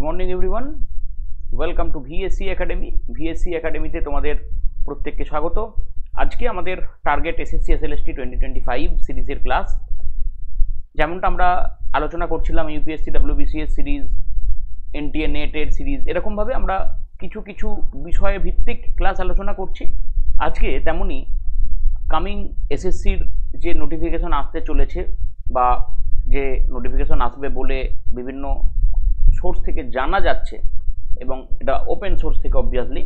Morning everyone, welcome to VSC academy. VSC একাডেমিতে তোমাদের প্রত্যেককে স্বাগত। আজকে আমাদের টার্গেট এসএসসি এসএলএসটি 2025 সিরিজের ক্লাস। যেমনটা আমরা আলোচনা করছিলাম ইউপিএসসি ডব্লিউবিসিএস সিরিজ, এনটিএ নেটের সিরিজ, এরকমভাবে আমরা কিছু কিছু বিষয় ভিত্তিক ক্লাস আলোচনা করছি। আজকে তেমনই কামিং এসএসসির যে নোটিফিকেশন আসতে চলেছে বা যে নোটিফিকেশন আসবে বলে বিভিন্ন সোর্স থেকে জানা যাচ্ছে, এবং এটা ওপেন সোর্স থেকে অবভিয়াসলি,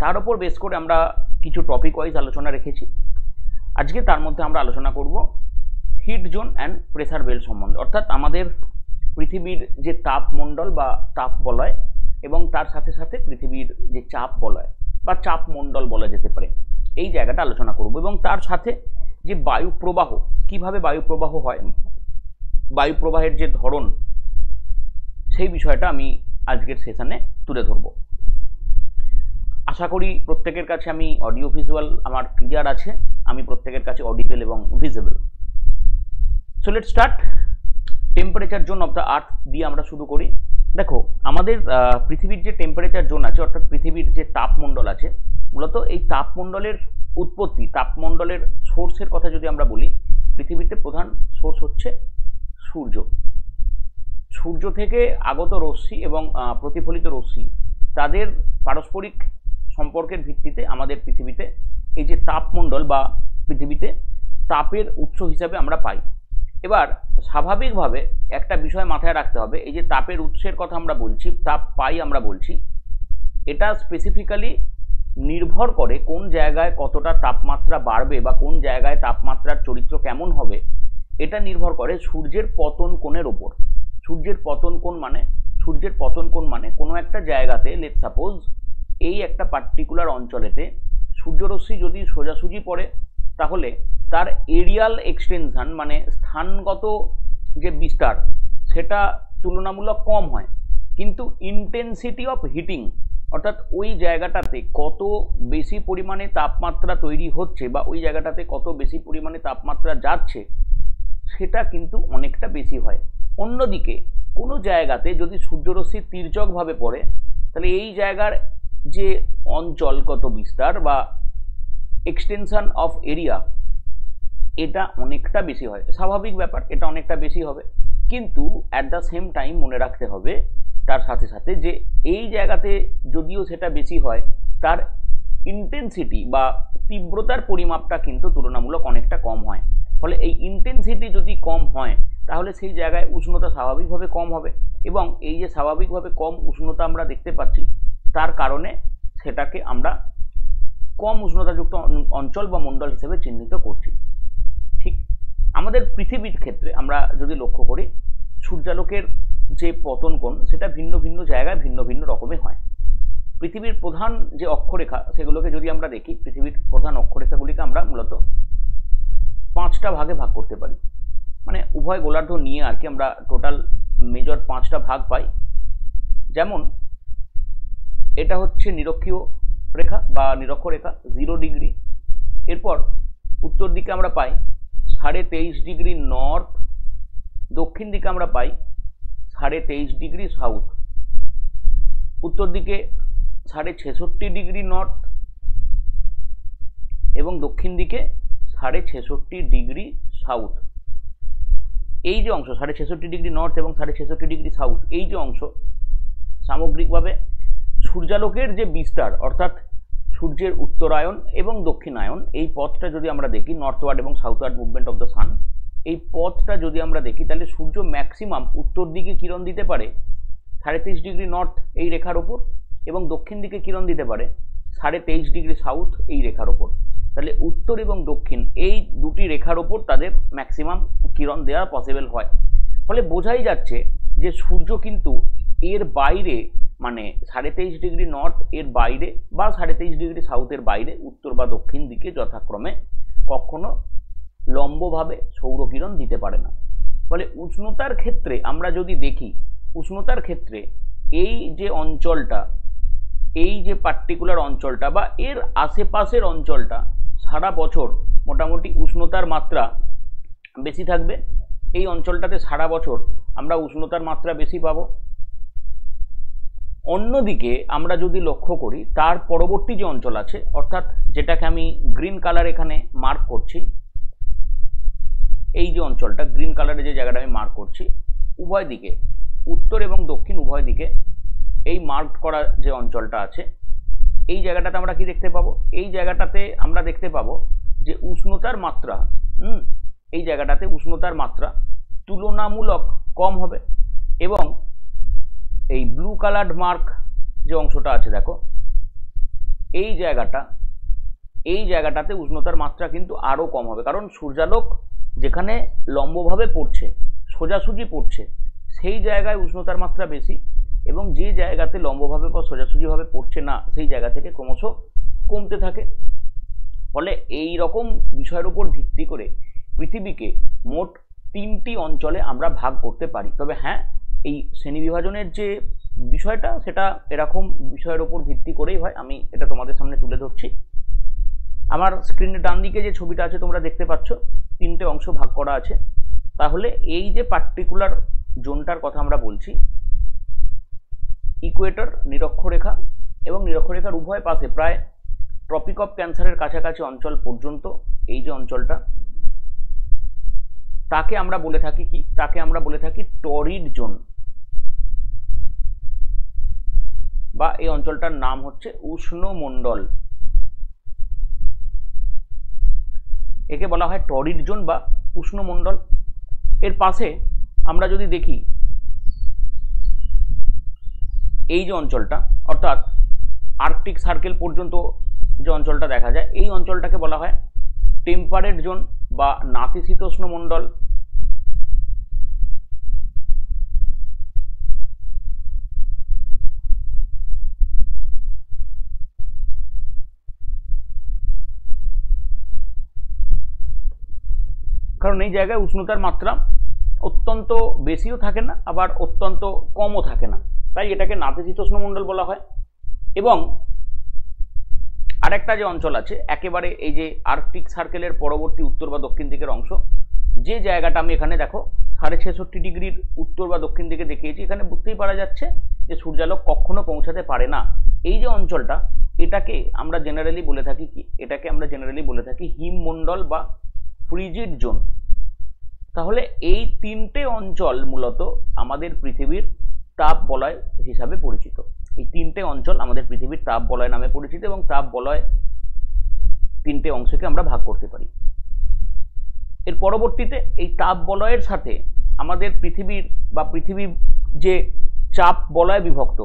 তার উপর বেস করে আমরা কিছু টপিক ওয়াইজ আলোচনা রেখেছি। আজকে তার মধ্যে আমরা আলোচনা করব heat zone and pressure belt সম্বন্ধে, অর্থাৎ আমাদের পৃথিবীর যে তাপমণ্ডল বা তাপ বলয় এবং তার সাথে সাথে পৃথিবীর যে চাপ বলয় বা চাপমণ্ডল বলা যেতে পারে, এই জায়গাটা আলোচনা করব। এবং তার সাথে যে বায়ু প্রবাহ, কিভাবে বায়ু প্রবাহ হয়, বায়ু প্রবাহের যে ধরন, সেই বিষয়টা আমি আজকের সেশনে তুলে ধরব। আশা করি প্রত্যেকের কাছে আমি অডিও ভিজুয়াল আমার ক্লিয়ার আছে, আমি প্রত্যেকের কাছে অডিবল এবং visible. So let's start. Temperature zone of the earth দিয়ে আমরা শুরু করি। দেখো, আমাদের পৃথিবীর যে টেম্পারেচার জোন আছে, অর্থাৎ পৃথিবীর যে তাপমণ্ডল আছে, মূলত এই তাপমণ্ডলের উৎপত্তি, তাপমণ্ডলের সোর্সের কথা যদি আমরা বলি, পৃথিবীতে প্রধান সোর্স হচ্ছে সূর্য। সূর্য থেকে আগত রশ্মি এবং প্রতিফলিত রশ্মি, তাদের পারস্পরিক সম্পর্কের ভিত্তিতে আমাদের পৃথিবীতে এই যে তাপমণ্ডল বা পৃথিবীতে তাপের উৎস হিসাবে আমরা পাই। এবার স্বাভাবিকভাবে একটা বিষয় মাথায় রাখতে হবে, এই যে তাপের উৎসের কথা আমরা বলছি, তাপ পাই আমরা বলছি, এটা স্পেসিফিক্যালি নির্ভর করে কোন জায়গায় কতটা তাপমাত্রা বাড়বে বা কোন জায়গায় তাপমাত্রার চরিত্র কেমন হবে, এটা নির্ভর করে সূর্যের পতন কোণের ওপর। সূর্যের পতন কোণ মানে কোনো একটা জায়গাতে, লেটস সাপোজ এই একটা পার্টিকুলার অঞ্চলেতে সূর্যরশ্মি যদি সোজাসুজি পড়ে, তাহলে তার এরিয়াল এক্সটেনশন মানে স্থানগত যে বিস্তার, সেটা তুলনামূলক কম হয়, কিন্তু ইন্টেন্সিটি অফ হিটিং, অর্থাৎ ওই জায়গাটাতে কত বেশি পরিমাণে তাপমাত্রা তৈরি হচ্ছে বা ওই জায়গাটাতে কত বেশি পরিমাণে তাপমাত্রা যাচ্ছে, সেটা কিন্তু অনেকটা বেশি হয়। অন্যদিকে কোনো জায়গাতে যদি সূর্যরশ্মি তির্যকভাবে পড়ে, তাহলে এই জায়গার যে অঞ্চলগত বিস্তার বা এক্সটেনশন অফ এরিয়া, এটা অনেকটা বেশি হয়। স্বাভাবিক ব্যাপার, এটা অনেকটা বেশি হবে, কিন্তু অ্যাট দ্য সেম টাইম মনে রাখতে হবে তার সাথে সাথে যে এই জায়গাতে যদিও সেটা বেশি হয়, তার ইন্টেন্সিটি বা তীব্রতার পরিমাপটা কিন্তু তুলনামূলক অনেকটা কম হয়। ফলে এই ইন্টেন্সিটি যদি কম হয়, তাহলে সেই জায়গায় উষ্ণতা স্বাভাবিকভাবে কম হবে, এবং এই যে স্বাভাবিকভাবে কম উষ্ণতা আমরা দেখতে পাচ্ছি, তার কারণে সেটাকে আমরা কম উষ্ণতাযুক্ত অঞ্চল বা মণ্ডল হিসেবে চিহ্নিত করছি। ঠিক আমাদের পৃথিবীর ক্ষেত্রে আমরা যদি লক্ষ্য করি, সূর্যালোকের যে পতন কোণ, সেটা ভিন্ন ভিন্ন জায়গায় ভিন্ন ভিন্ন রকমের হয়। পৃথিবীর প্রধান যে অক্ষরেখা, সেগুলোকে যদি আমরা দেখি, পৃথিবীর প্রধান অক্ষরেখাগুলিকে আমরা মূলত 5টা ভাগে ভাগ করতে পারি, মানে উভয় গোলার্ধ নিয়ে আর কি, আমরা টোটাল মেজর 5টা ভাগ পাই। যেমন এটা হচ্ছে নিরক্ষীয় রেখা বা নিরক্ষরেখা 0 ডিগ্রি। এরপর উত্তর দিকে আমরা পাই 23.5 ডিগ্রি নর্থ, দক্ষিণ দিকে আমরা পাই 23.5 ডিগ্রি সাউথ, উত্তর দিকে 66.5 ডিগ্রি নর্থ এবং দক্ষিণ দিকে 66.5 ডিগ্রি সাউথ। এই যে অংশ 66.5 ডিগ্রি নর্থ এবং 66.5 ডিগ্রি সাউথ, এই যে অংশ সামগ্রিকভাবে সূর্যালোকের যে বিস্তার, অর্থাৎ সূর্যের উত্তরায়ন এবং দক্ষিণায়ন, এই পথটা যদি আমরা দেখি, নর্থওয়ার্ড এবং সাউথওয়ার্ড মুভমেন্ট অফ দ্য সান, এই পথটা যদি আমরা দেখি, তাহলে সূর্য ম্যাক্সিমাম উত্তর দিকে কিরণ দিতে পারে 23.5 ডিগ্রি নর্থ এই রেখার ওপর, এবং দক্ষিণ দিকে কিরণ দিতে পারে 23.5 ডিগ্রি সাউথ এই রেখার ওপর। তাহলে উত্তর এবং দক্ষিণ এই দুটি রেখার ওপর তাদের ম্যাক্সিমাম কিরণ দেওয়া পসিবল হয়। ফলে বোঝাই যাচ্ছে যে সূর্য কিন্তু এর বাইরে, মানে 23.5 ডিগ্রি নর্থ এর বাইরে বা 23.5 ডিগ্রি সাউথের বাইরে, উত্তর বা দক্ষিণ দিকে যথাক্রমে কখনো লম্বভাবে সৌরকিরণ দিতে পারে না। ফলে উষ্ণতার ক্ষেত্রে আমরা যদি দেখি, উষ্ণতার ক্ষেত্রে এই যে অঞ্চলটা, এই যে পার্টিকুলার অঞ্চলটা বা এর আশেপাশের অঞ্চলটা সারা বছর মোটামুটি উষ্ণতার মাত্রা বেশি থাকবে। এই অঞ্চলটাতে সারা বছর আমরা উষ্ণতার মাত্রা বেশি পাবো। অন্যদিকে আমরা যদি লক্ষ্য করি তার পরবর্তী যে অঞ্চল আছে, অর্থাৎ যেটাকে আমি গ্রিন কালার এখানে মার্ক করছি, এই যে অঞ্চলটা গ্রিন কালারে যে জায়গাটা আমি মার্ক করছি, উভয় দিকে উত্তর এবং দক্ষিণ উভয় দিকে এই মার্ক করা যে অঞ্চলটা আছে, এই জায়গাটাতে আমরা কি দেখতে পাবো? এই জায়গাটাতে আমরা দেখতে পাবো যে উষ্ণতার মাত্রা, এই জায়গাটাতে উষ্ণতার মাত্রা তুলনামূলক কম হবে। এবং এই ব্লু কালার্ড মার্ক যে অংশটা আছে দেখো, এই জায়গাটাতে উষ্ণতার মাত্রা কিন্তু আরো কম হবে, কারণ সূর্যালোক যেখানে লম্বভাবে পড়ছে, সোজাসুজি পড়ছে, সেই জায়গায় উষ্ণতার মাত্রা বেশি, এবং যে জায়গাতে লম্বভাবে বা সোজাসুজিভাবে পড়ছে না, সেই জায়গা থেকে ক্রমশ কমতে থাকে। ফলে এই রকম বিষয়ের উপর ভিত্তি করে পৃথিবীকে মোট 3টি অঞ্চলে আমরা ভাগ করতে পারি। তবে হ্যাঁ, এই শ্রেণী বিভাজনের যে বিষয়টা সেটা এরকম বিষয়ের উপর ভিত্তি করেই হয়। আমি এটা তোমাদের সামনে তুলে ধরছি। আমার স্ক্রিনের ডান দিকে যে ছবিটা আছে তোমরা দেখতে পাচ্ছ, 3টে অংশ ভাগ করা আছে। তাহলে এই যে পার্টিকুলার জোনটার কথা আমরা বলছি, ইকুয়েটর, নিরক্ষরেখা এবং নিরক্ষরেখার উভয় পাশে প্রায় ট্রপিক অফ ক্যান্সারের কাছাকাছি অঞ্চল পর্যন্ত এই যে অঞ্চলটা, তাকে আমরা বলে থাকি কি? তাকে আমরা বলে থাকি টরিড জোন, বা এই অঞ্চলটার নাম হচ্ছে উষ্ণমণ্ডল। একে বলা হয় টরিড জোন বা উষ্ণমণ্ডল। এর পাশে আমরা যদি দেখি এই যে অঞ্চলটা, অর্থাৎ আর্কটিক সার্কেল পর্যন্ত যে অঞ্চলটা দেখা যায়, এই অঞ্চলটাকে বলা হয় টেম্পারেট জোন বা নাতিশীতোষ্ণ মণ্ডল। কারণ এই জায়গায় উষ্ণতার মাত্রা অত্যন্ত বেশিও থাকে না, আবার অত্যন্ত কমও থাকে না, তাই এটাকে নাতিশীতোষ্ণ মণ্ডল বলা হয়। এবং আরেকটা যে অঞ্চল আছে একেবারে এই যে আর্কটিক সার্কেলের পরবর্তী উত্তর বা দক্ষিণ দিকের অংশ, যে জায়গাটা আমি এখানে দেখো 66.5 ডিগ্রির উত্তর বা দক্ষিণ দিকে দেখিয়েছি, এখানে বুঝতেই পারা যাচ্ছে যে সূর্যালোক কখনো পৌঁছাতে পারে না। এই যে অঞ্চলটা, এটাকে আমরা জেনারেলি বলে থাকি কি? এটাকে আমরা জেনারেলি বলে থাকি হিমমণ্ডল বা ফ্রিজিড জোন। তাহলে এই 3টে অঞ্চল মূলত আমাদের পৃথিবীর তাপ বলয় হিসাবে পরিচিত। এই 3টে অঞ্চল আমাদের পৃথিবীর তাপ বলয় নামে পরিচিত, এবং তাপ বলয় 3টে অংশকে আমরা ভাগ করতে পারি। এর পরবর্তীতে এই তাপ বলয়ের সাথে আমাদের পৃথিবীর বা পৃথিবী যে চাপ বলয় বিভক্ত,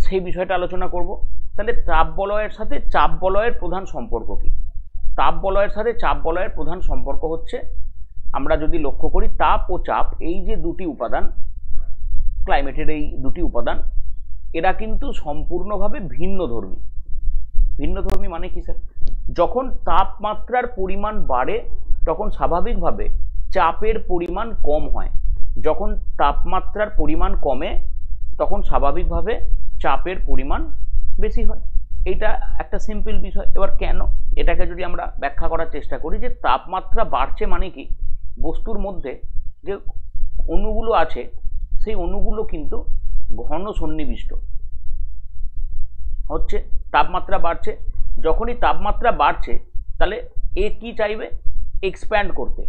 সেই বিষয়টা আলোচনা করব। তাহলে তাপ বলয়ের সাথে চাপ বলয়ের প্রধান সম্পর্ক কি? তাপ বলয়ের সাথে চাপ বলয়ের প্রধান সম্পর্ক হচ্ছে, আমরা যদি লক্ষ্য করি, তাপ ও চাপ এই যে দুটি উপাদান, ক্লাইমেটের এই দুটি উপাদান, এরা কিন্তু সম্পূর্ণভাবে ভিন্নধর্মী। ভিন্নধর্মী মানে কি স্যার? যখন তাপমাত্রার পরিমাণ বাড়ে তখন স্বাভাবিকভাবে চাপের পরিমাণ কম হয়, যখন তাপমাত্রার পরিমাণ কমে তখন স্বাভাবিকভাবে চাপের পরিমাণ বেশি হয়। এটা একটা সিম্পল বিষয়। এবার কেন, এটাকে যদি আমরা ব্যাখ্যা করার চেষ্টা করি, যে তাপমাত্রা বাড়ছে মানে কি, বস্তুর মধ্যে যে অণুগুলো আছে সেই অণুগুলো কিন্তু ঘন সন্নিবিষ্ট হচ্ছে। তাপমাত্রা বাড়ছে, যখনই তাপমাত্রা বাড়ছে তাহলে এ কি চাইবে? এক্সপ্যান্ড করতে।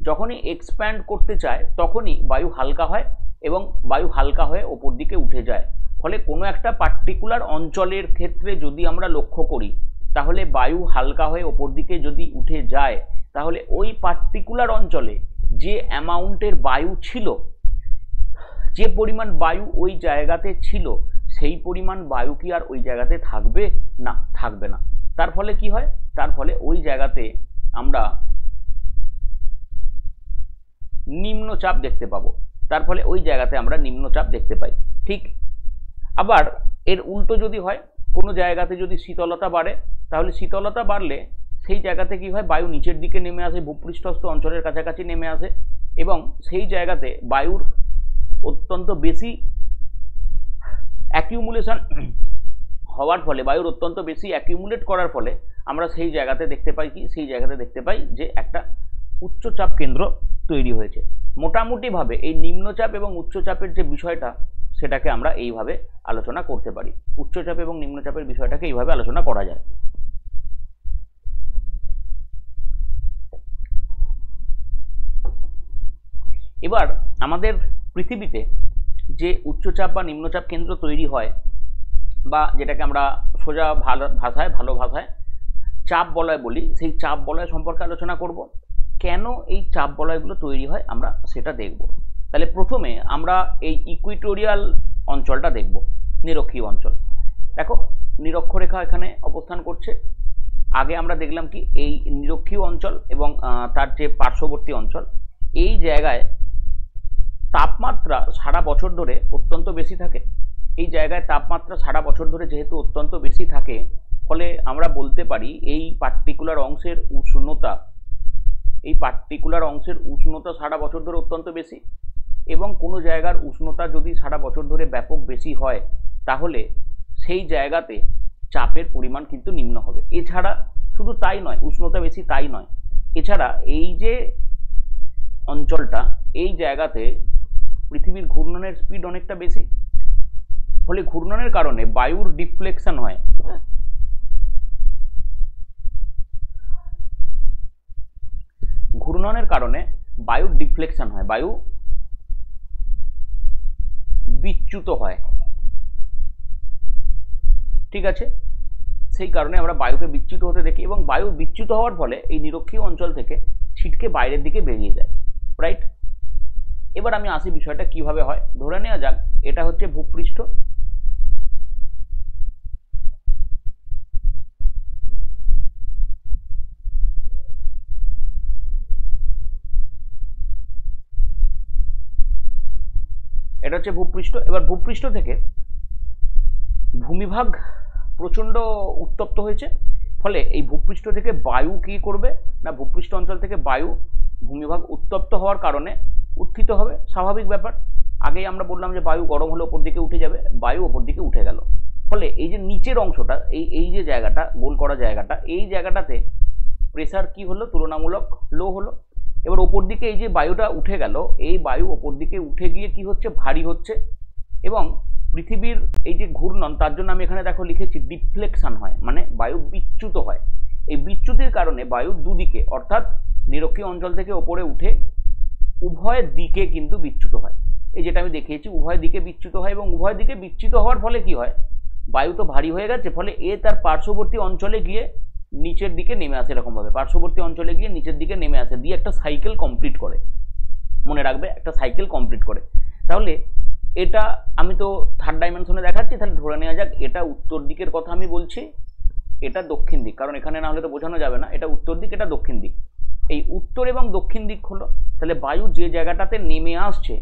যখনই এক্সপ্যান্ড করতে চায় তখনই বায়ু হালকা হয়, এবং বায়ু হালকা হয়ে ওপর দিকে উঠে যায়। ফলে কোনো একটা পার্টিকুলার অঞ্চলের ক্ষেত্রে যদি আমরা লক্ষ্য করি, তাহলে বায়ু হালকা হয়ে ওপর দিকে যদি উঠে যায়, তাহলে ওই পার্টিকুলার অঞ্চলে যে অ্যামাউন্টের বায়ু ছিল, যে পরিমাণ বায়ু ওই জায়গাতে ছিল, সেই পরিমাণ বায়ু কি আর ওই জায়গাতে থাকবে? না, থাকবে না। তার ফলে কি হয়? তার ফলে ওই জায়গাতে আমরা নিম্নচাপ দেখতে পাবো। তার ফলে ওই জায়গাতে আমরা নিম্নচাপ দেখতে পাই। ঠিক আবার এর উল্টো যদি হয়, কোনো জায়গাতে যদি শীতলতা বাড়ে, তাহলে শীতলতা বাড়লে সেই জায়গাতে কি হয়? বায়ু নিচের দিকে নেমে আসে, ভূপৃষ্ঠস্থ অঞ্চলের কাছাকাছি নেমে আসে, এবং সেই জায়গাতে বায়ুর অত্যন্ত বেশি অ্যাকিউমুলেশন হওয়ার ফলে, বায়ুর অত্যন্ত বেশি অ্যাকিউমুলেট করার ফলে আমরা সেই জায়গাতে দেখতে পাই কি? সেই জায়গাতে দেখতে পাই যে একটা উচ্চচাপ কেন্দ্র তৈরি হয়েছে। মোটামুটিভাবে এই নিম্নচাপ এবং উচ্চচাপের যে বিষয়টা, সেটাকে আমরা এইভাবে আলোচনা করতে পারি। উচ্চচাপ এবং নিম্নচাপের বিষয়টাকে এইভাবে আলোচনা করা যায়। এবার আমাদের পৃথিবীতে যে উচ্চচাপ বা নিম্নচাপ কেন্দ্র তৈরি হয়, বা যেটাকে আমরা সোজা ভালো ভাষায় চাপ বলয় বলি, সেই চাপ বলয় সম্পর্কে আলোচনা করব। কেন এই চাপ বলয়গুলো তৈরি হয় আমরা সেটা দেখব। তাহলে প্রথমে আমরা এই ইকুইটোরিয়াল অঞ্চলটা দেখব, নিরক্ষীয় অঞ্চল। দেখো নিরক্ষরেখা এখানে অবস্থান করছে। আগে আমরা দেখলাম কি এই নিরক্ষীয় অঞ্চল এবং তার যে পার্শ্ববর্তী অঞ্চল, এই জায়গায় তাপমাত্রা সারা বছর ধরে অত্যন্ত বেশি থাকে। এই জায়গায় তাপমাত্রা সারা বছর ধরে যেহেতু অত্যন্ত বেশি থাকে, ফলে আমরা বলতে পারি এই পার্টিকুলার অংশের উষ্ণতা সারা বছর ধরে অত্যন্ত বেশি। এবং কোনো জায়গার উষ্ণতা যদি সারা বছর ধরে ব্যাপক বেশি হয়, তাহলে সেই জায়গাতে চাপের পরিমাণ কিন্তু নিম্ন হবে। এছাড়া শুধু তাই নয়, উষ্ণতা বেশি তাই নয়, এছাড়া এই যে অঞ্চলটা, এই জায়গাতে পৃথিবীর ঘূর্ণনের স্পিড অনেকটা বেশি, ফলে ঘূর্ণনের কারণে বায়ুর ডিফ্লেকশন হয়। ঘূর্ণনের কারণে বায়ুর ডিফ্লেকশন হয়, বায়ু বিচ্যুত হয়। ঠিক আছে, সেই কারণে আমরা বায়ুকে বিচ্যুত হতে দেখি, এবং বায়ু বিচ্যুত হওয়ার ফলে এই নিরক্ষীয় অঞ্চল থেকে ছিটকে বাইরের দিকে বেরিয়ে যায়। রাইট, এবার আমি আসি বিষয়টা কিভাবে হয়। ধরে নেওয়া যাক এটা হচ্ছে ভূপৃষ্ঠ, এটা হচ্ছে ভূপৃষ্ঠ। এবার ভূপৃষ্ঠ থেকে ভূমিভাগ প্রচণ্ড উত্তপ্ত হয়েছে, ফলে এই ভূপৃষ্ঠ থেকে বায়ু কি করবে না, ভূপৃষ্ঠ অঞ্চল থেকে বায়ু ভূমিভাগ উত্তপ্ত হওয়ার কারণে উত্থিত হবে, স্বাভাবিক ব্যাপার। আগেই আমরা বললাম যে বায়ু গরম হলে ওপর দিকে উঠে যাবে, বায়ু ওপর দিকে উঠে গেল, ফলে এই যে নিচের অংশটা, এই যে জায়গাটা, গোল করা জায়গাটা, এই জায়গাটাতে প্রেসার কি হলো, তুলনামূলক লো হলো। এবার ওপর দিকে এই যে বায়ুটা উঠে গেল, এই বায়ু ওপর দিকে উঠে গিয়ে কি হচ্ছে, ভারী হচ্ছে, এবং পৃথিবীর এই যে ঘূর্ণন, তার জন্য আমি এখানে দেখো লিখেছি ডিফ্লেকশন হয়, মানে বায়ু বিচ্যুত হয়। এই বিচ্যুতির কারণে বায়ু দুদিকে, অর্থাৎ নিরক্ষীয় অঞ্চল থেকে ওপরে উঠে উভয় দিকে কিন্তু বিচ্যুত হয়। এই যেটা আমি দেখিয়েছি, উভয় দিকে বিচ্যুত হয়, এবং উভয় দিকে বিচ্যুত হওয়ার ফলে কি হয়, বায়ু তো ভারী হয়ে গেছে, ফলে এ তার পার্শ্ববর্তী অঞ্চলে গিয়ে নিচের দিকে নেমে আসে, এরকমভাবে পার্শ্ববর্তী অঞ্চলে গিয়ে নিচের দিকে নেমে আসে, দিয়ে একটা সাইকেল কমপ্লিট করে। মনে রাখবে, একটা সাইকেল কমপ্লিট করে। তাহলে এটা আমি তো থার্ড ডাইমেনশনে দেখাচ্ছি, তাহলে ধরে নেওয়া যাক এটা উত্তর দিকের কথা আমি বলছি, এটা দক্ষিণ দিক, কারণ এখানে না হলে তো বোঝানো যাবে না, এটা উত্তর দিক, এটা দক্ষিণ দিক। এই উত্তর এবং দক্ষিণ দিক হলো, তাহলে বায়ু যে জায়গাটাতে নেমে আসছে,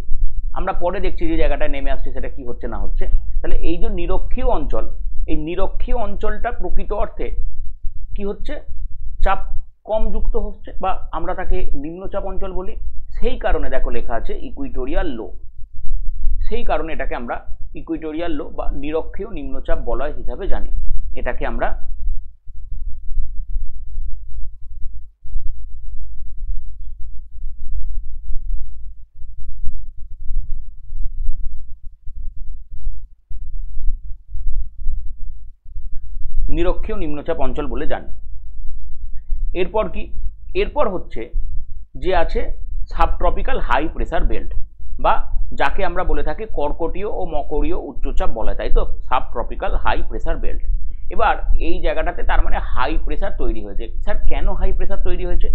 আমরা পরে দেখছি যে জায়গাটায় নেমে আসছে সেটা কি হচ্ছে না হচ্ছে। তাহলে এই যে নিরক্ষীয় অঞ্চল, এই নিরক্ষীয় অঞ্চলটা প্রকৃত অর্থে কি হচ্ছে, চাপ কম যুক্ত হচ্ছে, বা আমরা তাকে নিম্নচাপ অঞ্চল বলি। সেই কারণে দেখো লেখা আছে ইকুইটোরিয়াল লো, সেই কারণে এটাকে আমরা ইকুইটোরিয়াল লো বা নিরক্ষীয় নিম্নচাপ বলয় হিসাবে জানি। এটাকে আমরা নিরক্ষীয় নিম্নচাপ অঞ্চল বলে জানি। এরপর কি, এরপর হচ্ছে যে আছে সাবট্রপিক্যাল হাই প্রেসার বেল্ট, বা যাকে আমরা বলে থাকি কর্কটীয় ও মকরীয় উচ্চচাপ বলা, তাই তো, সাবট্রপিক্যাল হাই প্রেসার বেল্ট। এবার এই জায়গাটাতে তার মানে হাই প্রেসার তৈরি হয়েছে। স্যার কেন হাই প্রেসার তৈরি হয়েছে,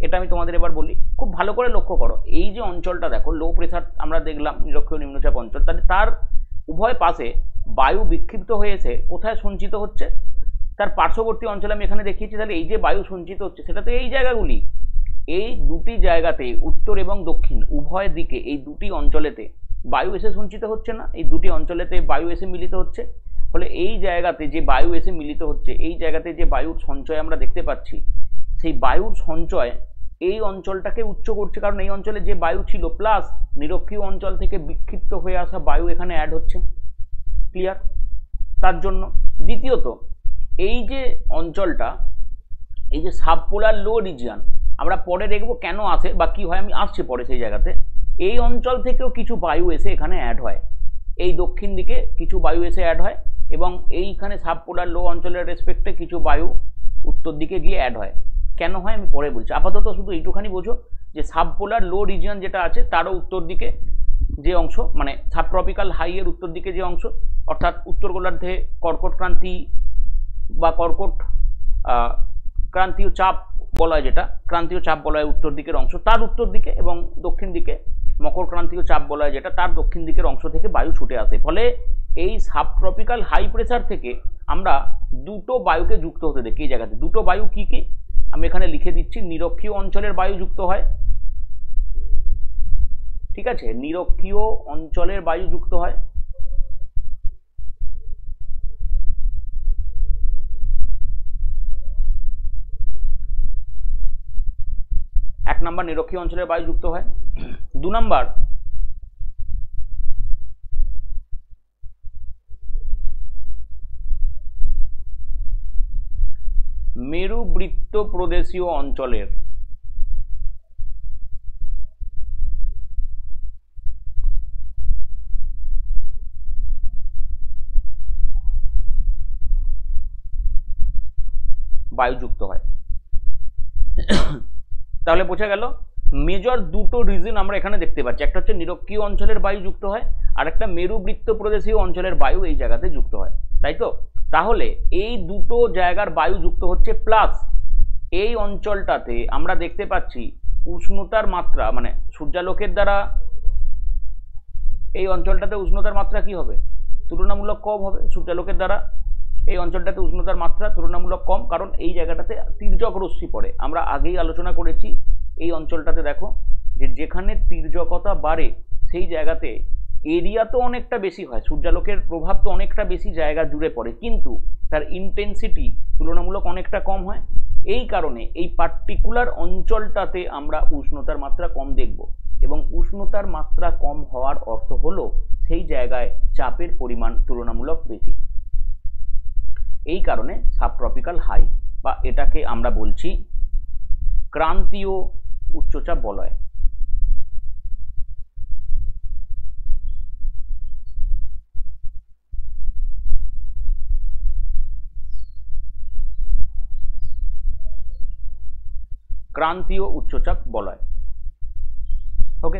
এটা আমি তোমাদের এবার বলি। খুব ভালো করে লক্ষ্য করো, এই যে অঞ্চলটা দেখো, লো প্রেসার আমরা দেখলাম নিরক্ষীয় নিম্নচাপ অঞ্চল, তাহলে তার উভয় পাশে বায়ু বিক্ষিপ্ত হয়ে এসে কোথায় সঞ্চিত হচ্ছে, তার পার্শ্ববর্তী অঞ্চলে আমি এখানে দেখিয়েছি। তাহলে এই যে বায়ু সঞ্চিত হচ্ছে সেটা তো এই জায়গাগুলি, এই দুটি জায়গাতে উত্তর এবং দক্ষিণ উভয় দিকে এই দুটি অঞ্চলেতে বায়ু এসে সঞ্চিত হচ্ছে না, এই দুটি অঞ্চলেতে বায়ু এসে মিলিত হচ্ছে। ফলে এই জায়গাতে যে বায়ু এসে মিলিত হচ্ছে, এই জায়গাতে যে বায়ুর সঞ্চয় আমরা দেখতে পাচ্ছি, সেই বায়ুর সঞ্চয় এই অঞ্চলটাকে উচ্চ করছে, কারণ এই অঞ্চলে যে বায়ু ছিল প্লাস নিরক্ষীয় অঞ্চল থেকে বিক্ষিপ্ত হয়ে আসা বায়ু এখানে অ্যাড হচ্ছে। ক্লিয়ার? তার জন্য দ্বিতীয়ত এই যে অঞ্চলটা, এই যে সাবপোলার লো রিজিয়ন, আমরা পরে দেখবো কেন আসে বা কি হয়, আমি আসছি পরে সেই জায়গাতে। এই অঞ্চল থেকেও কিছু বায়ু এসে এখানে অ্যাড হয়, এই দক্ষিণ দিকে কিছু বায়ু এসে অ্যাড হয় এবং এইখানে সাবপোলার লো অঞ্চলের রেসপেক্টে কিছু বায়ু উত্তর দিকে গিয়ে অ্যাড হয়। কেন হয় আমি পরে বলছি, আপাতত শুধু এইটুখানি বোঝো যে সাবপোলার লো রিজিয়ন যেটা আছে তারও উত্তর দিকে যে অংশ, মানে সাবট্রপিক্যাল হাই এর উত্তর দিকে যে অংশ, অর্থাৎ উত্তর গোলার্ধে কর্কট ক্রান্তি বা কর্কট ক্রান্তীয় চাপ বলা হয়, যেটা ক্রান্তীয় চাপ বলা হয় উত্তর দিকের অংশ, তার উত্তর দিকে, এবং দক্ষিণ দিকে মকর ক্রান্তীয় চাপ বলা হয় যেটা, তার দক্ষিণ দিকের অংশ থেকে বায়ু ছুটে আসে। ফলে এই সাবট্রপিক্যাল হাই প্রেসার থেকে আমরা দুটো বায়ুকে যুক্ত হতে দেখি এই জায়গাতে। দুটো বায়ু কি কি আমি এখানে লিখে দিচ্ছি। নিরক্ষীয় অঞ্চলের বায়ু যুক্ত হয়, ঠিক আছে, নিরক্ষীয় অঞ্চলের বায়ু যুক্ত হয়। এক নম্বর নিরক্ষীয় অঞ্চলের বায়ু যুক্ত হয়। দু নম্বর মেরুবৃত্ত প্রদেশীয় অঞ্চলের বায়ু যুক্ত হয়। তাহলে বোঝা গেল মেজর দুটো রিজন আমরা এখানে দেখতে পাচ্ছি, একটা হচ্ছে নিরক্ষীয় অঞ্চলের বায়ু যুক্ত হয়, আর একটা মেরুবৃত্ত প্রদেশীয় অঞ্চলের বায়ু এই জায়গাতে যুক্ত হয়, তাই তো? তাহলে এই দুটো জায়গার বায়ু যুক্ত হচ্ছে, প্লাস এই অঞ্চলটাতে আমরা দেখতে পাচ্ছি উষ্ণতার মাত্রা, মানে সূর্যালোকের দ্বারা এই অঞ্চলটাতে উষ্ণতার মাত্রা কি হবে? তুলনামূলক কম হবে। সূর্যালোকের দ্বারা এই অঞ্চলটাতে উষ্ণতার মাত্রা তুলনামূলক কম, কারণ এই জায়গাটাতে তির্যক রশ্মি পড়ে। আমরা আগেই আলোচনা করেছি এই অঞ্চলটাতে দেখো যে যেখানে তির্যকতা বাড়ে সেই জায়গাতে এরিয়া তো অনেকটা বেশি হয়, সূর্যালোকের প্রভাব তো অনেকটা বেশি জায়গা জুড়ে পড়ে, কিন্তু তার ইন্টেন্সিটি তুলনামূলক অনেকটা কম হয়। এই কারণে এই পার্টিকুলার অঞ্চলটাতে আমরা উষ্ণতার মাত্রা কম দেখব, এবং উষ্ণতার মাত্রা কম হওয়ার অর্থ হলো সেই জায়গায় চাপের পরিমাণ তুলনামূলক বেশি। এই কারণে সাবট্রপিক্যাল হাই, বা এটাকে আমরা বলছি ক্রান্তীয় উচ্চচাপ বলয়। ক্রান্তীয় উচ্চচাপ বলয়। ওকে,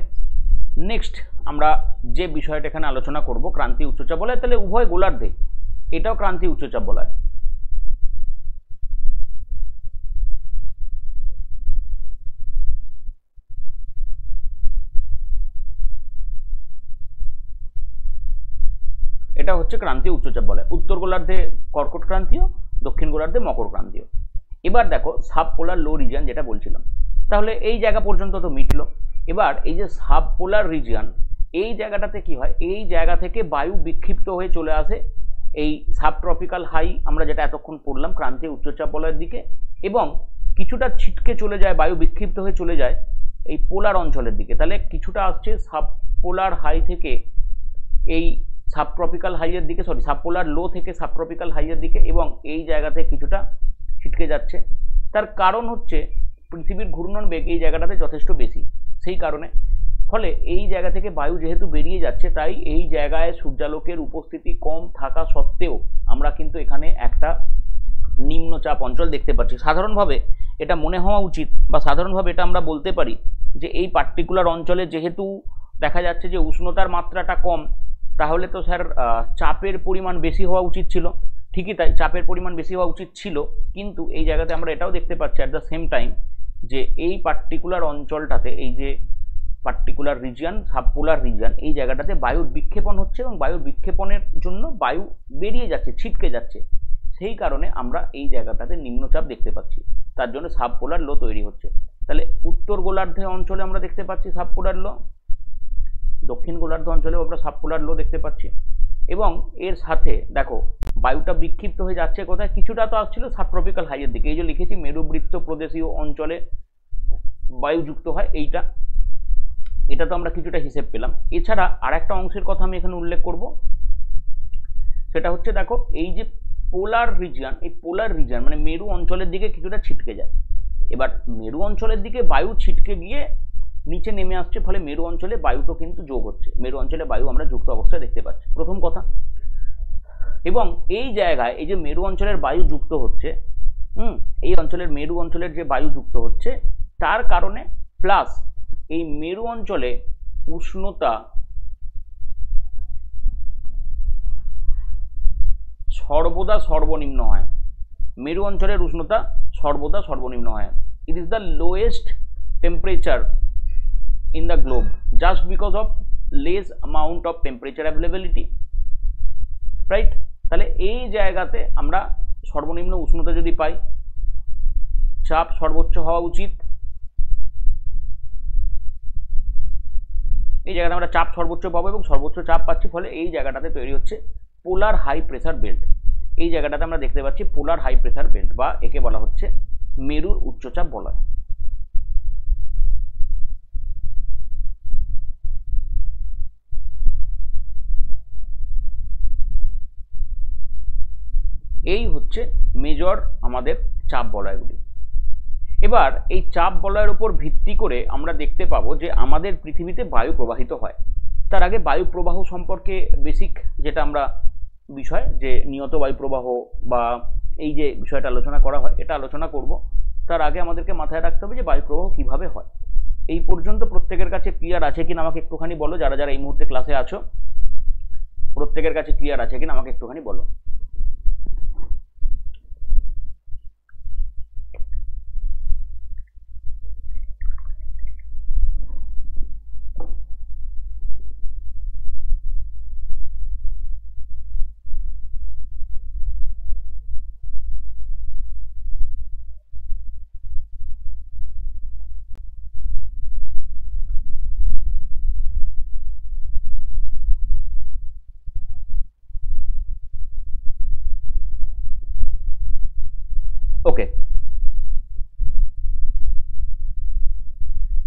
নেক্সট আমরা যে বিষয়টা এখানে আলোচনা করব ক্রান্তীয় উচ্চচাপ বলয়, তাহলে উভয় গোলার্ধে এটাও ক্রান্তীয় উচ্চচাপ বলয়। এটা হচ্ছে ক্রান্তীয় উচ্চচাপ বলয়। উত্তর গোলার্ধে কর্কট ক্রান্তীয়, দক্ষিণ গোলার্ধে মকর ক্রান্তীয়। এবার দেখো সাবপোলার লো রিজিয়ন যেটা বলছিলাম, তাহলে এই জায়গা পর্যন্ত তো মিটলো। এবার এই যে সাবপোলার রিজিয়ন, এই জায়গাটাতে কি হয়, এই জায়গা থেকে বায়ু বিক্ষিপ্ত হয়ে চলে আসে এই সাবট্রপিক্যাল হাই আমরা যেটা এতক্ষণ পড়লাম ক্রান্তীয় উচ্চচাপ বলয়ের দিকে, এবং কিছুটা ছিটকে চলে যায়, বায়ু বিক্ষিপ্ত হয়ে চলে যায় এই পোলার অঞ্চলের দিকে। তাহলে কিছুটা আসছে সাবপোলার হাই থেকে এই সাবট্রপিক্যাল হাইয়ের দিকে, সরি সাবপোলার লো থেকে সাবট্রপিক্যাল হাইয়ের দিকে, এবং এই জায়গাতে কিছুটা ছিটকে যাচ্ছে। তার কারণ হচ্ছে পৃথিবীর ঘূর্ণন বেগ এই জায়গাটাতে যথেষ্ট বেশি, সেই কারণে। ফলে এই জায়গা থেকে বায়ু যেহেতু বেরিয়ে যাচ্ছে, তাই এই জায়গায় সূর্যালোকের উপস্থিতি কম থাকা সত্ত্বেও আমরা কিন্তু এখানে একটা নিম্নচাপ অঞ্চল দেখতে পাচ্ছি। সাধারণভাবে এটা মনে হওয়া উচিত, বা সাধারণভাবে এটা আমরা বলতে পারি যে এই পার্টিকুলার অঞ্চলে যেহেতু দেখা যাচ্ছে যে উষ্ণতার মাত্রাটা কম, তাহলে তো স্যার চাপের পরিমাণ বেশি হওয়া উচিত ছিল। ঠিকই তাই, চাপের পরিমাণ বেশি হওয়া উচিত ছিল, কিন্তু এই জায়গাতে আমরা এটাও দেখতে পাচ্ছি অ্যাট দ্য সেম টাইম যে এই পার্টিকুলার অঞ্চলটাতে, এই যে পার্টিকুলার রিজিয়ন সাবপোলার রিজিয়ন, এই জায়গাটাতে বায়ুর বিক্ষেপণ হচ্ছে, এবং বায়ুর বিক্ষেপণের জন্য বায়ু বেরিয়ে যাচ্ছে, ছিটকে যাচ্ছে, সেই কারণে আমরা এই জায়গাটাতে নিম্নচাপ দেখতে পাচ্ছি, তার জন্য সাবপোলার লো তৈরি হচ্ছে। তাহলে উত্তর গোলার্ধে অঞ্চলে আমরা দেখতে পাচ্ছি সাবপোলার লো, দক্ষিণ গোলার্ধ অঞ্চলেও আমরা সাবপোলার লো দেখতে পাচ্ছি, এবং এর সাথে দেখো বায়ুটা বিক্ষিপ্ত হয়ে যাচ্ছে কোথায়, কিছুটা তো আসছিল সাবট্রপিক্যাল হাইয়ের দিকে, এই যে লিখেছি মেরুবৃত্ত প্রদেশীয় অঞ্চলে বায়ু যুক্ত হয়, এটা তো আমরা কিছুটা হিসেব পেলাম। এছাড়া আর একটা অংশের কথা আমি এখানে উল্লেখ করব, সেটা হচ্ছে দেখো এই যে পোলার রিজিয়ন, এই পোলার রিজিয়ন মানে মেরু অঞ্চলের দিকে কিছুটা ছিটকে যায়। এবার মেরু অঞ্চলের দিকে বায়ু ছিটকে গিয়ে নিচে নেমে আসছে, ফলে মেরু অঞ্চলে বায়ু তো কিন্তু যোগ হচ্ছে, মেরু অঞ্চলে বায়ু আমরা যুক্ত অবস্থায় দেখতে পাচ্ছি, প্রথম কথা। এবং এই জায়গায় এই যে মেরু অঞ্চলের বায়ু যুক্ত হচ্ছে, এই অঞ্চলের মেরু অঞ্চলের যে বায়ু যুক্ত হচ্ছে তার কারণে প্লাস এই মেরু অঞ্চলে উষ্ণতা সর্বদা সর্বনিম্ন হয়, মেরু অঞ্চলের উষ্ণতা সর্বদা সর্বনিম্ন হয়। It is the lowest temperature in the globe just because of less amount of temperature availability, right? তাহলে এই জায়গাতে আমরা সর্বনিম্ন উষ্ণতা যদি পাই, চাপ সর্বোচ্চ হওয়া উচিত, এই জায়গাটা আমরা চাপ সর্বোচ্চ পাবো এবং সর্বোচ্চ চাপ পাচ্ছি, ফলে এই জায়গাটাতে তৈরি হচ্ছে পোলার হাই প্রেসার বেল্ট। এই জায়গাটাতে আমরা দেখতে পাচ্ছি পোলার হাই প্রেসার বেল্ট, বা একে বলা হচ্ছে মেরুর উচ্চচাপ বলয়। এই হচ্ছে মেজর আমাদের চাপ বলয়গুলি। এবার এই চাপ বলয়ের উপর ভিত্তি করে আমরা দেখতে পাবো যে আমাদের পৃথিবীতে বায়ু প্রবাহিত হয়। তার আগে বায়ু প্রবাহ সম্পর্কে বেসিক যেটা আমরা বিষয়, যে নিয়ত বায়ু প্রবাহ বা এই যে বিষয়টা আলোচনা করা হয়, এটা আলোচনা করব। তার আগে আমাদেরকে মাথায় রাখতে হবে যে বায়ু প্রবাহ কিভাবে হয়। এই পর্যন্ত প্রত্যেকের কাছে ক্লিয়ার আছে কিনা আমাকে একটুখানি বলো, যারা যারা এই মুহূর্তে ক্লাসে আছো প্রত্যেকের কাছে ক্লিয়ার আছে কিনা আমাকে একটুখানি বলো। ওকে,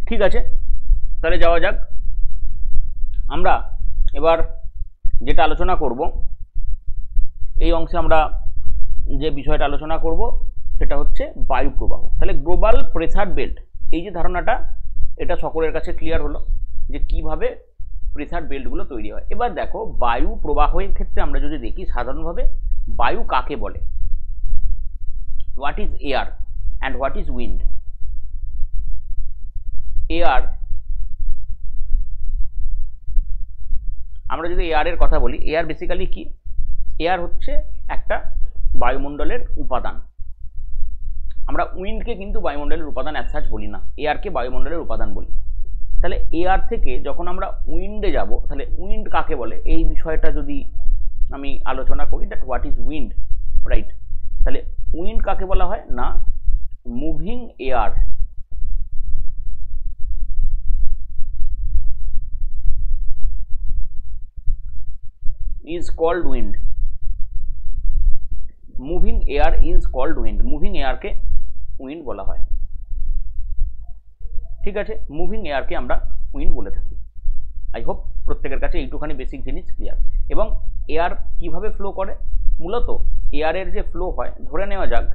ঠিক আছে, তাহলে যাওয়া যাক। আমরা এবার যেটা আলোচনা করব, এই অংশে আমরা যে বিষয়টা আলোচনা করব সেটা হচ্ছে বায়ু প্রবাহ। তাহলে গ্লোবাল প্রেসার বেল্ট, এই যে ধারণাটা, এটা সকলের কাছে ক্লিয়ার হলো যে কিভাবে প্রেসার বেল্টগুলো তৈরি হয়। এবার দেখো, বায়ু প্রবাহের ক্ষেত্রে আমরা যদি দেখি সাধারণভাবে বায়ু কাকে বলে, what is air and what is wind. Air, আমরা যদি এয়ারের কথা বলি, এয়ার বেসিক্যালি কি? এয়ার হচ্ছে একটা বায়ুমণ্ডলের উপাদান। আমরা উইন্ডকে কিন্তু বায়ুমণ্ডলের উপাদান অ্যাজ সাচ বলি না, এয়ারকে বায়ুমণ্ডলের উপাদান বলি। তাহলে এয়ার থেকে যখন আমরা উইন্ডে যাব, তাহলে উইন্ড কাকে বলে এই বিষয়টা যদি আমি আলোচনা করি, that what is wind, right? তাহলে উইন্ড কাকে বলা হয় না, moving air is called wind. Moving air is called wind. Moving air K wind বলা হয়, ঠিক আছে? মুভিং এয়ারকে আমরা উইন্ড বলে থাকি। আই হোপ প্রত্যেকের কাছে এইটুখানি বেসিক জিনিস ক্লিয়ার। এবং এয়ার কিভাবে ফ্লো করে, মূলত এয়ারের যে ফ্লো হয়, ধরে নেওয়া যাক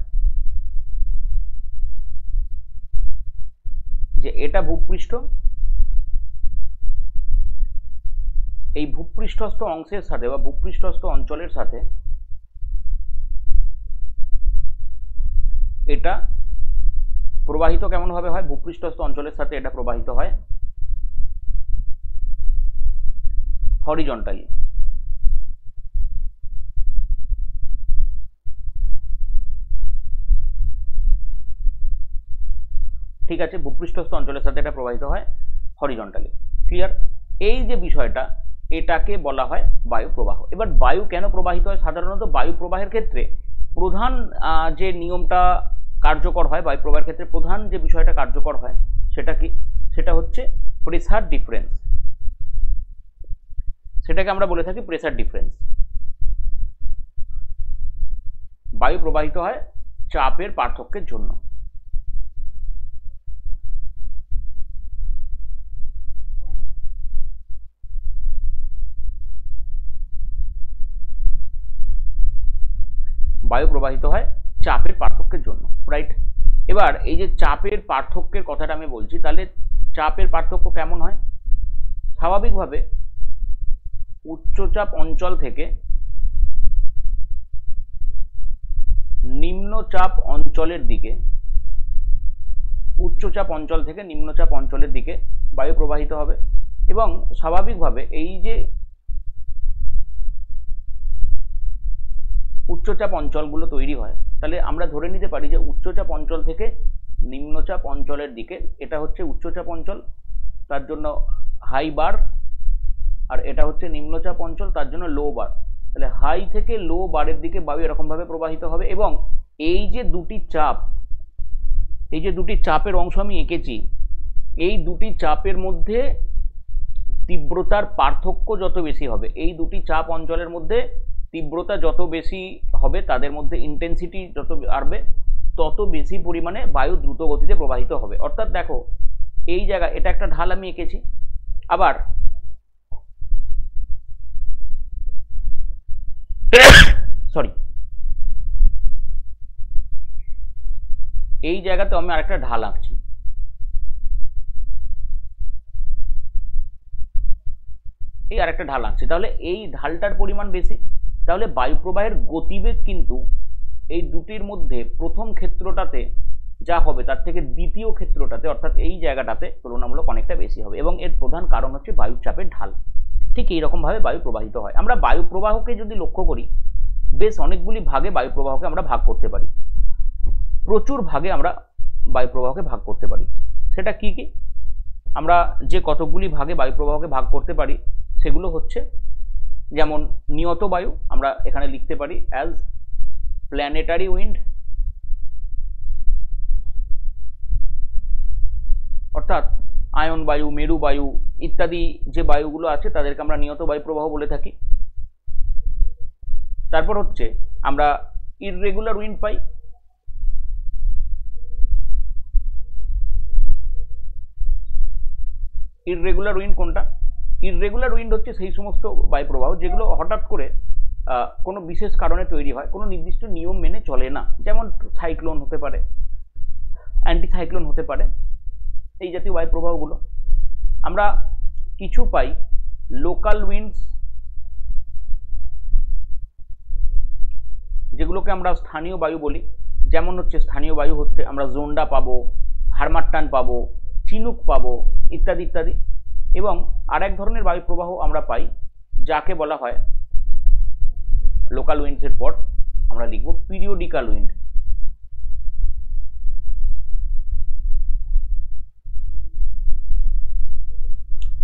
যে এটা ভূপৃষ্ঠ, এই ভূপৃষ্ঠস্থ অংশের সাথে বা ভূপৃষ্ঠস্থ অঞ্চলের সাথে এটা প্রবাহিত কেমন ভাবে হয়, ভূপৃষ্ঠস্থ অঞ্চলের সাথে এটা প্রবাহিত হয় হরিজন্টালি। ঠিক আছে, ভূপৃষ্ঠস্থ অঞ্চলের সাথে এটা প্রবাহিত হয় হরিজন্টালি। ক্লিয়ার? এই যে বিষয়টা, এটাকে বলা হয় বায়ু প্রবাহ। এবার বায়ু কেন প্রবাহিত হয়? সাধারণত বায়ু প্রবাহের ক্ষেত্রে প্রধান যে নিয়মটা কার্যকর হয়, বায়ু প্রবাহের ক্ষেত্রে প্রধান যে বিষয়টা কার্যকর হয় সেটা কি? সেটা হচ্ছে প্রেসার ডিফারেন্স। সেটাকে আমরা বলে থাকি প্রেসার ডিফারেন্স। বায়ু প্রবাহিত হয় চাপের পার্থক্যের জন্য। বায়ু প্রবাহিত হয় চাপের পার্থক্যের জন্য, রাইট? এবার এই যে চাপের পার্থক্যের কথাটা আমি বলছি, তাহলে চাপের পার্থক্য কেমন হয়? স্বাভাবিকভাবে উচ্চচাপ অঞ্চল থেকে নিম্নচাপ অঞ্চলের দিকে, উচ্চচাপ অঞ্চল থেকে নিম্নচাপ অঞ্চলের দিকে বায়ু প্রবাহিত হবে এবং স্বাভাবিকভাবে এই যে উচ্চচাপ অঞ্চলগুলো তৈরি হয়, তাহলে আমরা ধরে নিতে পারি যে উচ্চচাপ অঞ্চল থেকে নিম্নচাপ অঞ্চলের দিকে, এটা হচ্ছে উচ্চচাপ অঞ্চল, তার জন্য হাই বার, আর এটা হচ্ছে নিম্নচাপ অঞ্চল, তার জন্য লো বার। তাহলে হাই থেকে লো বারের দিকে বায়ু এরকমভাবে প্রবাহিত হবে এবং এই যে দুটি চাপ, এই যে দুটি চাপের অংশ আমি এঁকেছি, এই দুটি চাপের মধ্যে তীব্রতার পার্থক্য যত বেশি হবে, এই দুটি চাপ অঞ্চলের মধ্যে তীব্রতা যত বেশি হবে, তাদের মধ্যে ইন্টেন্সিটি যত বাড়বে, তত বেশি পরিমাণে বায়ু দ্রুত গতিতে প্রবাহিত হবে। অর্থাৎ দেখো এই জায়গায় এটা একটা ঢাল আমি এঁকেছি, আবার সরি এই জায়গাতে আমি আরেকটা ঢাল আঁকছি, এই আরেকটা ঢাল আঁকছি, তাহলে এই ঢালটার পরিমাণ বেশি, তাহলে বায়ু প্রবাহের গতিবেগ কিন্তু এই দুটির মধ্যে প্রথম ক্ষেত্রটাতে যা হবে তার থেকে দ্বিতীয় ক্ষেত্রটাতে অর্থাৎ এই জায়গাটাতে তুলনামূলক অনেকটা বেশি হবে এবং এর প্রধান কারণ হচ্ছে বায়ুর চাপের ঢাল। ঠিক এইরকমভাবে বায়ু প্রবাহিত হয়। আমরা বায়ু প্রবাহকে যদি লক্ষ্য করি, বেশ অনেকগুলি ভাগে বায়ু প্রবাহকে আমরা ভাগ করতে পারি, প্রচুর ভাগে আমরা বায়ু প্রবাহকে ভাগ করতে পারি। সেটা কি কি? আমরা যে কতগুলি ভাগে বায়ু প্রবাহকে ভাগ করতে পারি সেগুলো হচ্ছে, যেমন নিয়ত বায়ু আমরা এখানে লিখতে পারি অ্যাজ প্ল্যানেটারি উইন্ড, অর্থাৎ আয়ন বায়ু, মেরু বায়ু ইত্যাদি যে বায়ুগুলো আছে তাদেরকে আমরা নিয়ত বায়ু প্রবাহ বলে থাকি। তারপর হচ্ছে আমরা ইররেগুলার উইন্ড পাই, ইররেগুলার উইন্ড কোনটা? ইররেগুলার উইন্ড হচ্ছে সেই সমস্ত বায়ু প্রবাহ যেগুলো হঠাৎ করে কোনো বিশেষ কারণে তৈরি হয়, কোনো নির্দিষ্ট নিয়ম মেনে চলে না, যেমন সাইক্লোন হতে পারে, অ্যান্টি সাইক্লোন হতে পারে, এই জাতীয় বায়ু প্রবাহগুলো। আমরা কিছু পাই লোকাল উইন্ডস, যেগুলোকে আমরা স্থানীয় বায়ু বলি, যেমন হচ্ছে স্থানীয় বায়ু হচ্ছে আমরা জোন্ডা পাবো, হারমাট্টান পাবো, চিনুক পাবো ইত্যাদি ইত্যাদি। এবং আরেক ধরনের বায়ু প্রবাহ আমরা পাই যাকে বলা হয় লোকাল উইন্ডসের পর আমরা লিখব পিরিয়ডিক্যাল উইন্ড।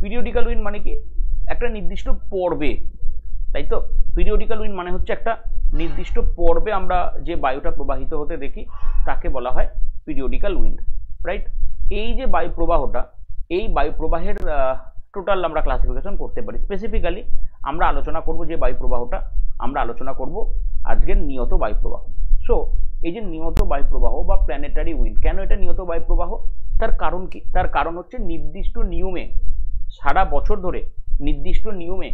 পিরিয়ডিক্যাল উইন্ড মানে কি? একটা নির্দিষ্ট পর্বে, তাই তো? পিরিয়ডিক্যাল উইন্ড মানে হচ্ছে একটা নির্দিষ্ট পর্বে আমরা যে বায়ুটা প্রবাহিত হতে দেখি তাকে বলা হয় পিরিয়ডিক্যাল উইন্ড, রাইট? এই যে বায়ু প্রবাহটা, এই বায়ু প্রবাহের টোটাল আমরা ক্লাসিফিকেশন করতে পারি। স্পেসিফিক্যালি আমরা আলোচনা করব যে বায়ু প্রবাহটা, আমরা আলোচনা করব আজকের নিয়ত বায়ু প্রবাহ। সো এই যে নিয়ত বায়ু প্রবাহ বা প্ল্যানেটারি উইন্ড, কেন এটা নিয়ত বায়ু প্রবাহ? তার কারণ কি? তার কারণ হচ্ছে নির্দিষ্ট নিয়মে সারা বছর ধরে নির্দিষ্ট নিয়মে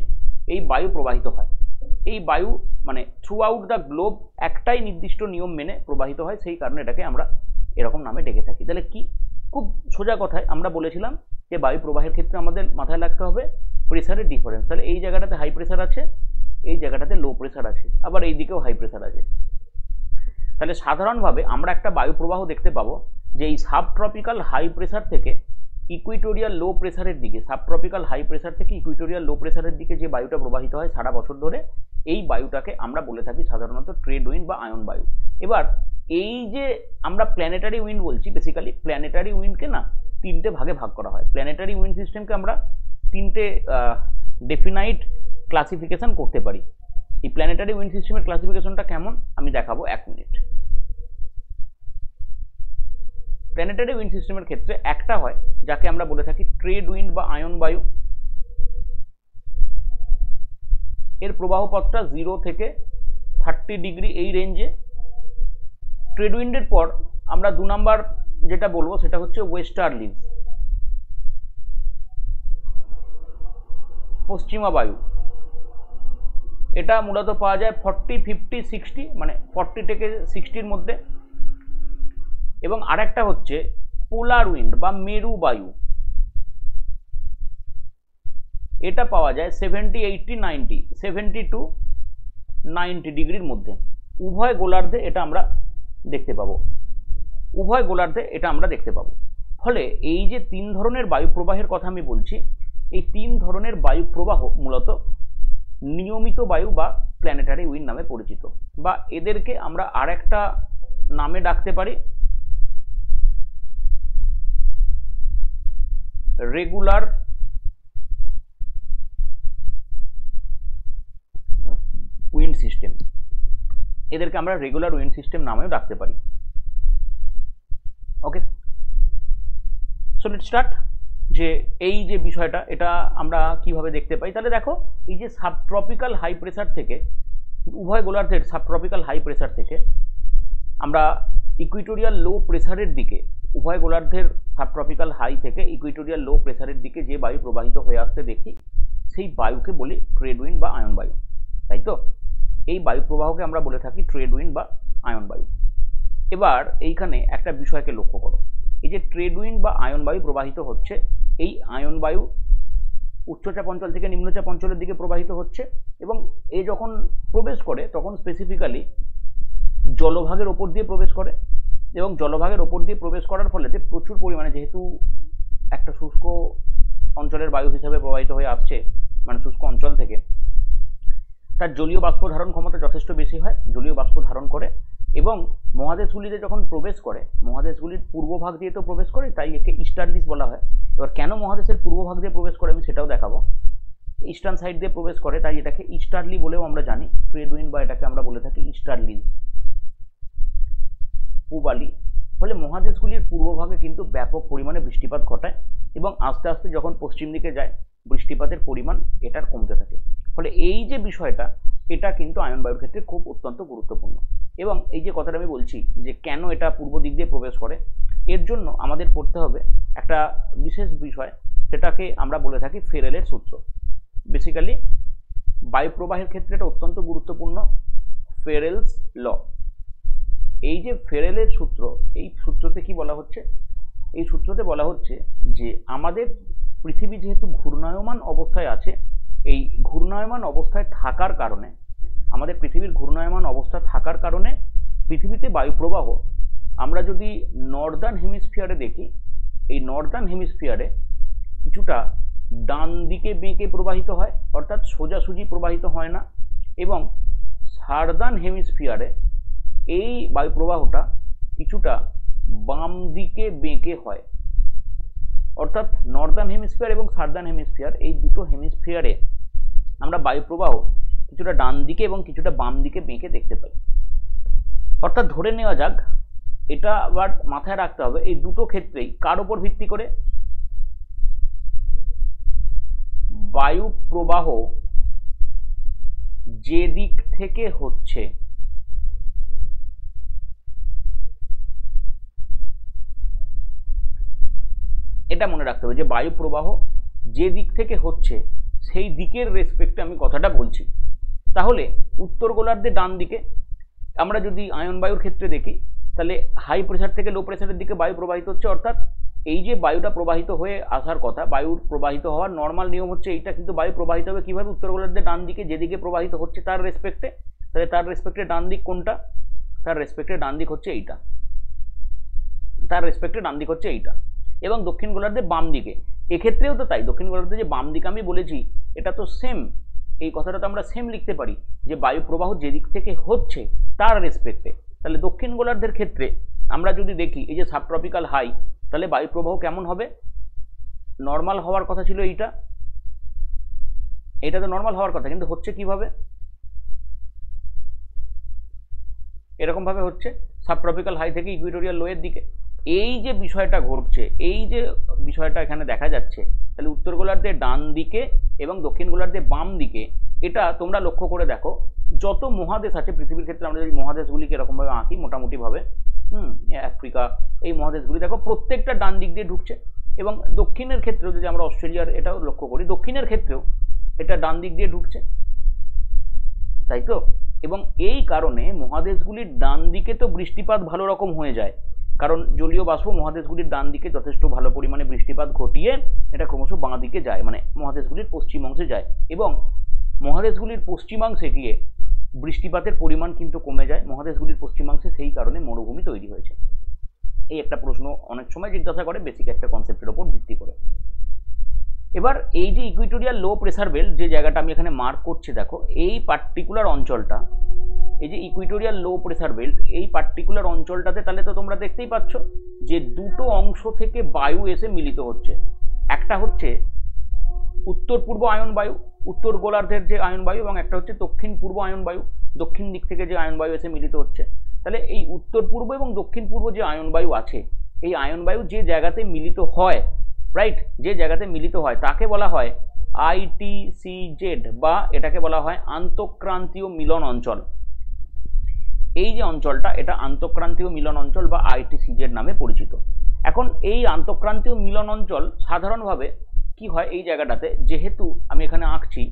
এই বায়ু প্রবাহিত হয়। এই বায়ু মানে থ্রু আউট দ্য গ্লোব একটাই নির্দিষ্ট নিয়ম মেনে প্রবাহিত হয়, সেই কারণে এটাকে আমরা এরকম নামে ডেকে থাকি। তাহলে কি? খুব সোজা কথায় আমরা বলেছিলাম যে বায়ু প্রবাহের ক্ষেত্রে আমাদের মাথায় রাখতে হবে প্রেসারের ডিফারেন্স। তাহলে এই জায়গাটাতে হাই প্রেসার আছে, এই জায়গাটাতে লো প্রেসার আছে, আবার এই দিকেও হাই প্রেসার আছে। তাহলে সাধারণভাবে আমরা একটা বায়ু প্রবাহ দেখতে পাবো যে এই সাবট্রপিক্যাল হাই প্রেসার থেকে ইকুইটোরিয়াল লো প্রেসারের দিকে, সাবট্রপিক্যাল হাই প্রেসার থেকে ইকুইটোরিয়াল লো প্রেসারের দিকে যে বায়ুটা প্রবাহিত হয় সারা বছর ধরে, এই বায়ুটাকে আমরা বলে থাকি সাধারণত ট্রেড উইন্ড বা আয়ন বায়ু। এবার এই যে আমরা প্ল্যানেটারি উইন্ড বলছি, বেসিক্যালি প্ল্যানেটারি উইন্ডকে না তিনটে ভাগে ভাগ করা হয়। প্ল্যানেটারি উইন্ড সিস্টেমকে আমরা তিনটে ডেফিনাইট ক্লাসিফিকেশন করতে পারি। এই প্ল্যানেটারি উইন্ড সিস্টেমের ক্লাসিফিকেশনটা কেমন আমি দেখাবো, 1 মিনিট। প্ল্যানেটারি উইন্ড সিস্টেমের ক্ষেত্রে একটা হয় যাকে আমরা বলে থাকি ট্রেড উইন্ড বা আয়ন বায়ু। এর প্রবাহ পথটা 0 থেকে 30 ডিগ্রি এই রেঞ্জে। ট্রেড উইন্ডের পর আমরা 2 নাম্বার যেটা বলবো সেটা হচ্ছে ওয়েস্টার্লিজ, পশ্চিমা বায়ু। এটা মূলত পাওয়া যায় 40, 50, 60 মানে 40 থেকে 60-র মধ্যে। এবং আরেকটা হচ্ছে পোলার উইন্ড বা মেরু বায়ু। এটা পাওয়া যায় 70, 80, 90, 70 to 90 ডিগ্রির মধ্যে। উভয় গোলার্ধে এটা আমরা দেখতে পাবো, উভয় গোলার্ধে এটা আমরা দেখতে পাবো। ফলে এই যে তিন ধরনের বায়ু প্রবাহের কথা আমি বলছি, এই তিন ধরনের বায়ু প্রবাহ মূলত নিয়মিত বায়ু বা প্ল্যানেটারি উইন্ড নামে পরিচিত, বা এদেরকে আমরা আরেকটা নামে ডাকতে পারি রেগুলার উইন্ড সিস্টেম। এদেরকে আমরা রেগুলার উইন্ড সিস্টেম নামেও ডাকতে পারি। ওকে, সো লেটস স্টার্ট। যে এই যে বিষয়টা, এটা আমরা কিভাবে দেখতে পাই, তাহলে দেখো এই যে সাবট্রপিক্যাল হাই প্রেসার থেকে, উভয় গোলার্ধের সাবট্রপিক্যাল হাই প্রেসার থেকে আমরা ইকুইটোরিয়াল লো প্রেসারের দিকে, উভয় গোলার্ধের সাবট্রপিক্যাল হাই থেকে ইকুইটোরিয়াল লো প্রেসারের দিকে যে বায়ু প্রবাহিত হয়ে আসতে দেখি, সেই বায়ুকে বলি ট্রেড উইন্ড বা আয়ন বায়ু, তাই তো? এই বায়ু প্রবাহকে আমরা বলে থাকি ট্রেড উইন্ড বা আয়ন বায়ু। এবার এইখানে একটা বিষয়কে লক্ষ্য করো, এই যে ট্রেড উইন্ড বা আয়ন বায়ু প্রবাহিত হচ্ছে, এই আয়ন বায়ু উচ্চচাপ অঞ্চল থেকে নিম্নচাপ অঞ্চলের দিকে প্রবাহিত হচ্ছে, এবং এ যখন প্রবেশ করে তখন স্পেসিফিক্যালি জলভাগের ওপর দিয়ে প্রবেশ করে, এবং জলভাগের ওপর দিয়ে প্রবেশ করার ফলেতে প্রচুর পরিমাণে, যেহেতু একটা শুষ্ক অঞ্চলের বায়ু হিসাবে প্রবাহিত হয়ে আসছে, মানে শুষ্ক অঞ্চল থেকে, তার জলীয় বাষ্প ধারণ ক্ষমতা যথেষ্ট বেশি হয়, জলীয় বাষ্প ধারণ করে, এবং মহাদেশগুলিতে যখন প্রবেশ করে, মহাদেশগুলির পূর্বভাগ দিয়ে তো প্রবেশ করে, তাই একে ইস্টার্লিস বলা হয়। এবার কেন মহাদেশের পূর্বভাগ দিয়ে প্রবেশ করে আমি সেটাও দেখাবো। ইস্টার্ন সাইড দিয়ে প্রবেশ করে, তাই এটাকে ইস্টার্লি বলেও আমরা জানি, ট্রেড উইন্ড, বা এটাকে আমরা বলে থাকি ইস্টার্লি, পূবালি। ফলে মহাদেশগুলির পূর্বভাগে কিন্তু ব্যাপক পরিমাণে বৃষ্টিপাত ঘটায়, এবং আস্তে আস্তে যখন পশ্চিম দিকে যায় বৃষ্টিপাতের পরিমাণ এটার কমতে থাকে। ফলে এই যে বিষয়টা, এটা কিন্তু আয়ন বায়ুর ক্ষেত্রে খুব অত্যন্ত গুরুত্বপূর্ণ। এবং এই যে কথাটা আমি বলছি যে কেন এটা পূর্ব দিক দিয়ে প্রবেশ করে, এর জন্য আমাদের পড়তে হবে একটা বিশেষ বিষয়, সেটাকে আমরা বলে থাকি ফেরেলের সূত্র। বেসিক্যালি বায়ু প্রবাহের ক্ষেত্রে এটা অত্যন্ত গুরুত্বপূর্ণ, ফেরেলস ল। এই যে ফেরেলের সূত্র, এই সূত্রতে কি বলা হচ্ছে, এই সূত্রতে বলা হচ্ছে যে আমাদের পৃথিবী যেহেতু ঘূর্ণায়মান অবস্থায় আছে, এই ঘূর্ণায়মান অবস্থায় থাকার কারণে, আমাদের পৃথিবীর ঘূর্ণায়মান অবস্থা থাকার কারণে পৃথিবীতে বায়ু প্রবাহ আমরা যদি নর্দার্ন হেমিস্ফিয়ারে দেখি, এই নর্দার্ন হেমিস্ফিয়ারে কিছুটা ডান দিকে বেঁকে প্রবাহিত হয়, অর্থাৎ সোজাসুজি প্রবাহিত হয় না, এবং সার্দার্ন হেমিস্ফিয়ারে এই বায়ু প্রবাহটা কিছুটা বাম দিকে বেঁকে হয়। অর্থাৎ নর্দার্ন হেমিস্ফিয়ার এবং সার্দার্ন হেমিস্ফিয়ার, এই দুটো হেমিস্ফিয়ারে আমরা বায়ু প্রবাহ কিছুটা ডান দিকে এবং কিছুটা বাম দিকে বেঁকে দেখতে পাই। অর্থাৎ ধরে নেওয়া যাক, এটা আবার মাথায় রাখতে হবে, এই দুটো ক্ষেত্রেই কার উপর ভিত্তি করে, বায়ু প্রবাহ যে দিক থেকে হচ্ছে, এটা মনে রাখতে হবে যে বায়ু প্রবাহ যে দিক থেকে হচ্ছে সেই দিকের রেসপেক্টে আমি কথাটা বলছি। তাহলে উত্তর গোলার্ধে ডান দিকে আমরা যদি আয়ন বায়ুর ক্ষেত্রে দেখি, তাহলে হাই প্রেসার থেকে লো প্রেসারের দিকে বায়ু প্রবাহিত হচ্ছে, অর্থাৎ এই যে বায়ুটা প্রবাহিত হয়ে আসার কথা, বায়ুর প্রবাহিত হওয়ার নর্মাল নিয়ম হচ্ছে এইটা, কিন্তু বায়ু প্রবাহিত হবে কিভাবে, উত্তর গোলার্ধে ডান দিকে যেদিকে প্রবাহিত হচ্ছে তার রেসপেক্টে। তাহলে তার রেসপেক্টে ডান দিক কোনটা, তার রেসপেক্টে ডান দিক হচ্ছে এইটা, তার রেসপেক্টে ডান দিক হচ্ছে এইটা। এবং দক্ষিণ গোলার্ধে বাম দিকে, এক্ষেত্রেও তো তাই, দক্ষিণ গোলার্ধে যে বাম দিক আমি বলেছি, এটা তো সেম, এই কথাটা তো আমরা সেম লিখতে পারি যে বায়ু প্রবাহ যেদিক থেকে হচ্ছে তার রেসপেক্টে। তাহলে দক্ষিণ গোলার্ধের ক্ষেত্রে আমরা যদি দেখি এই যে সাবট্রপিক্যাল হাই, তাহলে বায়ু প্রবাহ কেমন হবে, নর্মাল হওয়ার কথা ছিল এইটা, এটা তো নর্মাল হওয়ার কথা, কিন্তু হচ্ছে কিভাবে, এরকম ভাবে হচ্ছে সাবট্রপিক্যাল হাই থেকে ইকুইটোরিয়াল লো এর দিকে। এই যে বিষয়টা ঘটছে, এই যে বিষয়টা এখানে দেখা যাচ্ছে, তাহলে উত্তর গোলার্ধে ডান দিকে এবং দক্ষিণ গোলার্ধে বাম দিকে, এটা তোমরা লক্ষ্য করে দেখো, যত মহাদেশ আছে পৃথিবীর ক্ষেত্রে, আমরা যদি মহাদেশগুলিকে এরকমভাবে আঁকি মোটামুটিভাবে, আফ্রিকা, এই মহাদেশগুলি দেখো প্রত্যেকটা ডান দিক দিয়ে ঢুকছে, এবং দক্ষিণের ক্ষেত্রেও যদি আমরা অস্ট্রেলিয়ার এটাও লক্ষ্য করি, দক্ষিণের ক্ষেত্রেও এটা ডান দিক দিয়ে ঢুকছে, তাই তো? এবং এই কারণে মহাদেশগুলির ডান দিকে তো বৃষ্টিপাত ভালো রকম হয়ে যায়, কারণ জলীয় বাষ্প মহাদেশগুলির ডান দিকে যথেষ্ট ভালো পরিমাণে বৃষ্টিপাত ঘটিয়ে এটা ক্রমশ বাঁ দিকে যায়, মানে মহাদেশগুলির পশ্চিম অংশে যায়, এবং মহাদেশগুলির পশ্চিমাংশে গিয়ে বৃষ্টিপাতের পরিমাণ কিন্তু কমে যায় মহাদেশগুলির পশ্চিমাংশে, সেই কারণে মরুভূমি তৈরি হয়েছে। এই একটা প্রশ্ন অনেক সময় জিজ্ঞাসা করে বেসিক একটা কনসেপ্টের উপর ভিত্তি করে। এবার এই যে ইকুইটোরিয়াল লো প্রেসার বেল্ট যে জায়গাটা আমি এখানে মার্ক করছি, দেখো এই পার্টিকুলার অঞ্চলটা, এই যে ইকুইটোরিয়াল লো প্রেসার বেল্ট, এই পার্টিকুলার অঞ্চলটাতে তাহলে তো তোমরা দেখতেই পাচ্ছ যে দুটো অংশ থেকে বায়ু এসে মিলিত হচ্ছে। একটা হচ্ছে উত্তর পূর্ব আয়ন বায়ু, উত্তর গোলার্ধের যে আয়ন বায়ু, এবং একটা হচ্ছে দক্ষিণ পূর্ব আয়ন বায়ু, দক্ষিণ দিক থেকে যে আয়ন বায়ু এসে মিলিত হচ্ছে। তাহলে এই উত্তর পূর্ব এবং দক্ষিণ পূর্ব যে আয়ন বায়ু আছে, এই আয়ন বায়ু যে জায়গাতে মিলিত হয়, রাইট, যে জায়গাতে মিলিত হয় তাকে বলা হয় ITCZ, বা এটাকে বলা হয় আন্তঃক্রান্তীয় মিলন অঞ্চল। এই যে অঞ্চলটা, এটা আন্তঃক্রান্তীয় মিলন অঞ্চল বা ITCZ নামে পরিচিত। এখন এই আন্তঃক্রান্তীয় মিলন অঞ্চল সাধারণভাবে কি হয়, এই জায়গাটাতে যেহেতু আমি এখানে আঁকছি,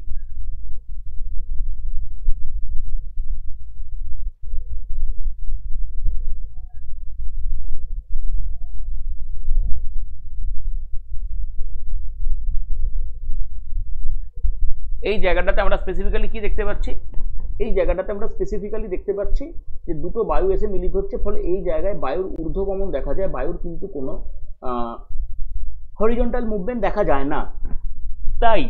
এই জায়গাটাতে আমরা স্পেসিফিক্যালি কি দেখতে পাচ্ছি, এই জায়গাটাতে আমরা স্পেসিফিক্যালি দেখতে পাচ্ছি যে দুটো বায়ু এসে মিলিত হচ্ছে, ফলে এই জায়গায় বায়ুর ঊর্ধ্বগমন দেখা যায়, বায়ুর কিন্তু কোনো হরিজন্টাল মুভমেন্ট দেখা যায় না। তাই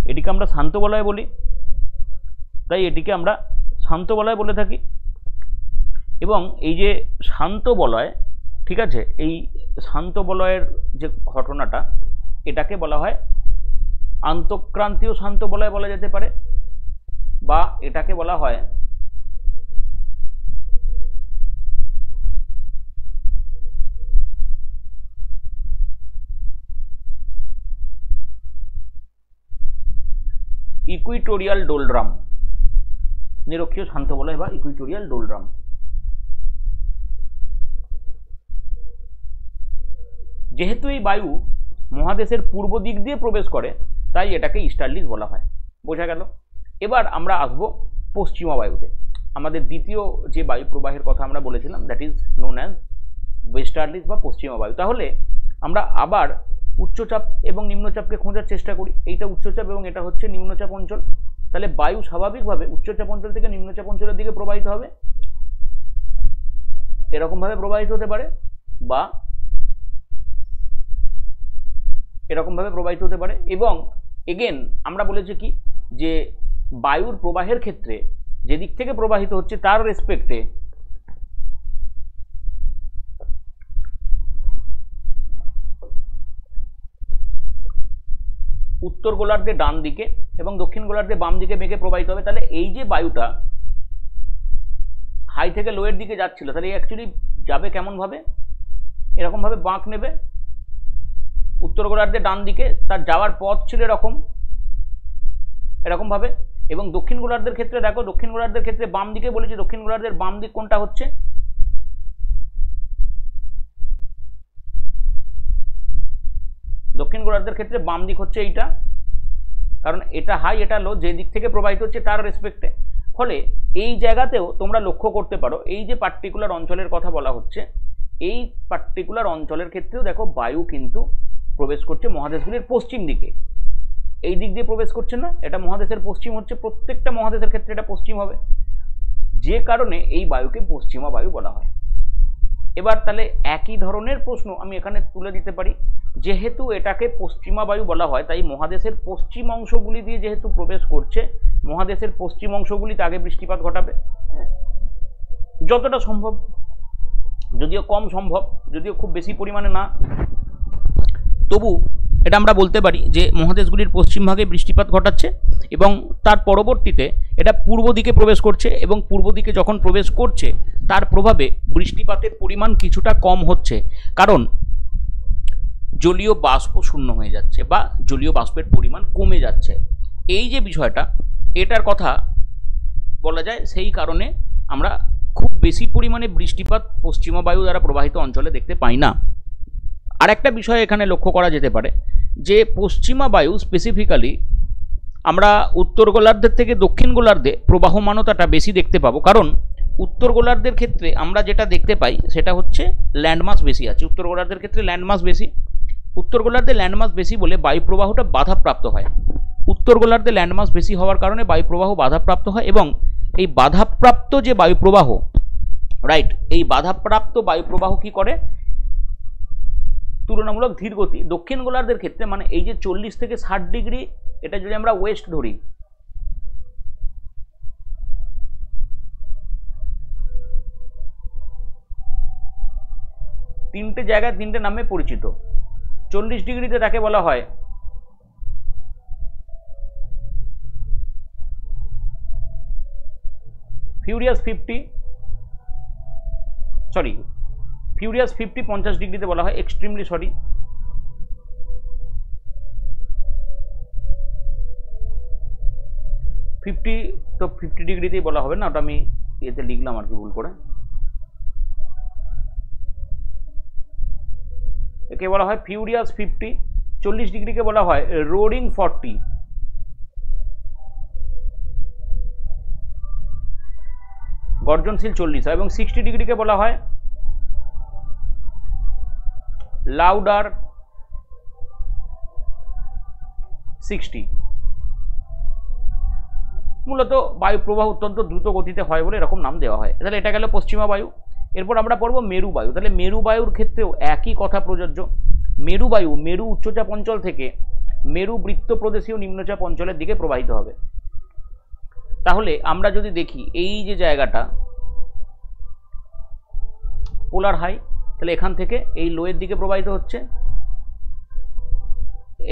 এটিকে আমরা শান্ত বলয় বলি, তাই এটিকে আমরা শান্ত বলয় বলে থাকি। এবং এই যে শান্ত বলয়, ঠিক আছে, এই শান্ত বলয়ের যে ঘটনাটা, এটাকে বলা হয় আন্তঃক্রান্তীয় শান্ত বলয় বলা যেতে পারে, বা এটাকে বলা হয় ইকুইটোরিয়াল ডোলড্রাম, নিরক্ষীয় শান্ত বলয় বা ইকুইটোরিয়াল ডোলড্রাম। যেহেতু এই বায়ু মহাদেশের পূর্ব দিক দিয়ে প্রবেশ করে, তাই এটাকে ইস্টার্লিস বলা হয়। বোঝা গেল? এবার আমরা আসব পশ্চিমা বায়ুতে। আমাদের দ্বিতীয় যে বায়ু প্রবাহের কথা আমরা বলেছিলাম, দ্যাট ইজ নোন অ্যাজ ওয়েস্টার্লিস বা পশ্চিমা বায়ু। তাহলে আমরা আবার উচ্চচাপ এবং নিম্নচাপকে খোঁজার চেষ্টা করি। এইটা উচ্চচাপ এবং এটা হচ্ছে নিম্নচাপ অঞ্চল। তাহলে বায়ু স্বাভাবিকভাবে উচ্চচাপ অঞ্চল থেকে নিম্নচাপ অঞ্চলের দিকে প্রবাহিত হবে, এরকমভাবে প্রবাহিত হতে পারে, বা এরকমভাবে প্রবাহিত হতে পারে। এবং এগেন আমরা বলেছি কি, যে বায়ুর প্রবাহের ক্ষেত্রে যে দিক থেকে প্রবাহিত হচ্ছে তার রেসপেক্টে উত্তর গোলার্ধে ডান দিকে এবং দক্ষিণ গোলার্ধে বাম দিকে বেঁকে প্রবাহিত হবে। তাহলে এই যে বায়ুটা হাই থেকে লোয়ের দিকে যাচ্ছিল, তাহলে অ্যাকচুয়ালি যাবে কেমন ভাবে, এরকম ভাবে বাঁক নেবে উত্তর গোলার্ধে ডান দিকে, তার যাওয়ার পথ ছিল এরকম ভাবে। এবং দক্ষিণ গোলার্ধের ক্ষেত্রে দেখো, দক্ষিণ গোলার্ধের ক্ষেত্রে বাম দিকে বলেছি, দক্ষিণ গোলার্ধের বাম দিক কোনটা হচ্ছে, দক্ষিণ গোলার্ধের ক্ষেত্রে বাম দিক হচ্ছে এইটা, কারণ এটা হাই এটা লো, যে দিক থেকে প্রবাহিত হচ্ছে তার রেসপেক্টে। ফলে এই জায়গাতেও তোমরা লক্ষ্য করতে পারো, এই যে পার্টিকুলার অঞ্চলের কথা বলা হচ্ছে, এই পার্টিকুলার অঞ্চলের ক্ষেত্রেও দেখো বায়ু কিন্তু প্রবেশ করছে মহাদেশগুলির পশ্চিম দিকে, এই দিক দিয়ে প্রবেশ করছে না, এটা মহাদেশের পশ্চিম হচ্ছে, প্রত্যেকটা মহাদেশের ক্ষেত্রে এটা পশ্চিম হবে, যে কারণে এই বায়ুকে পশ্চিমা বায়ু বলা হয়। এবার তাহলে একই ধরনের প্রশ্ন আমি এখানে তুলে দিতে পারি, যেহেতু এটাকে পশ্চিমা বায়ু বলা হয়, তাই মহাদেশের পশ্চিম অংশগুলি দিয়ে যেহেতু প্রবেশ করছে, মহাদেশের পশ্চিম অংশগুলিতে আগে বৃষ্টিপাত ঘটাবে যতটা সম্ভব, যদিও কম সম্ভব, যদিও খুব বেশি পরিমাণে না, তবু এটা আমরা বলতে পারি যে মহাদেশগুলির পশ্চিমভাগে বৃষ্টিপাত ঘটাচ্ছে এবং তার পরবর্তীতে এটা পূর্ব দিকে প্রবেশ করছে, এবং পূর্ব দিকে যখন প্রবেশ করছে তার প্রভাবে বৃষ্টিপাতের পরিমাণ কিছুটা কম হচ্ছে, কারণ জলীয় বাষ্প শূন্য হয়ে যাচ্ছে বা জলীয় বাষ্পের পরিমাণ কমে যাচ্ছে। এই যে বিষয়টা, এটার কথা বলা যায়, সেই কারণে আমরা খুব বেশি পরিমাণে বৃষ্টিপাত পশ্চিমা বায়ু দ্বারা প্রবাহিত অঞ্চলে দেখতে পাই না। আর একটা বিষয় এখানে লক্ষ্য করা যেতে পারে যে পশ্চিমা বায়ু স্পেসিফিক্যালি আমরা উত্তর গোলার্ধের থেকে দক্ষিণ গোলার্ধে প্রবাহমানতাটা বেশি দেখতে পাবো, কারণ উত্তর গোলার্ধের ক্ষেত্রে আমরা যেটা দেখতে পাই সেটা হচ্ছে ল্যান্ডমাস বেশি আছে। উত্তর গোলার্ধের ক্ষেত্রে ল্যান্ডমাস বেশি, উত্তর গোলার্ধে ল্যান্ডমাস বেশি বলে বায়ুপ্রবাহটা বাধাপ্রাপ্ত হয়। উত্তর গোলার্ধে ল্যান্ডমাস বেশি হওয়ার কারণে বায়ুপ্রবাহ বাধাপ্রাপ্ত হয়, এবং এই বাধাপ্রাপ্ত যে বায়ুপ্রবাহ, রাইট, এই বাধাপ্রাপ্ত বায়ুপ্রবাহ কি করে, তুলনামূলক ধীর গতি। দক্ষিণ গোলার্ধের ক্ষেত্রে মানে এই যে 40 থেকে 60 ডিগ্রি, এটা যদি আমরা ওয়েস্ট ধরি, তিনটে জায়গায় তিনটে নামে পরিচিত। 40 ডিগ্রিতে তাকে বলা হয় ফিউরিয়াস 50, সরি ফিউরিয়াস 50, 50 ডিগ্রিতে বলা হয় এক্সট্রিমলি, সরি 50, তো 50 ডিগ্রিতেই বলা হবে না, ওটা আমি এতে লিখলাম আর কি ভুল করে। একে বলা হয় ফিউরিয়াস 50, 40 ডিগ্রিকে বলা হয় রোরিং 40, গর্জনশীল 40, এবং 60 ডিগ্রিকে বলা হয় লাউডার 60। মূলত বায়ু প্রবাহ অত্যন্ত দ্রুত গতিতে হয় বলে এরকম নাম দেওয়া হয়। তাহলে এটা গেল পশ্চিমা বায়ু। এরপর আমরা পড়বো মেরু বায়ু। তাহলে মেরু বায়ুর ক্ষেত্রেও একই কথা প্রযোজ্য। মেরু বায়ু মেরু উচ্চচাপ অঞ্চল থেকে মেরু বৃত্ত প্রদেশীয় নিম্নচাপ অঞ্চলের দিকে প্রবাহিত হবে। তাহলে আমরা যদি দেখি এই যে জায়গাটা পোলার হাই, তাহলে এখান থেকে এই লোয়ের দিকে প্রবাহিত হচ্ছে,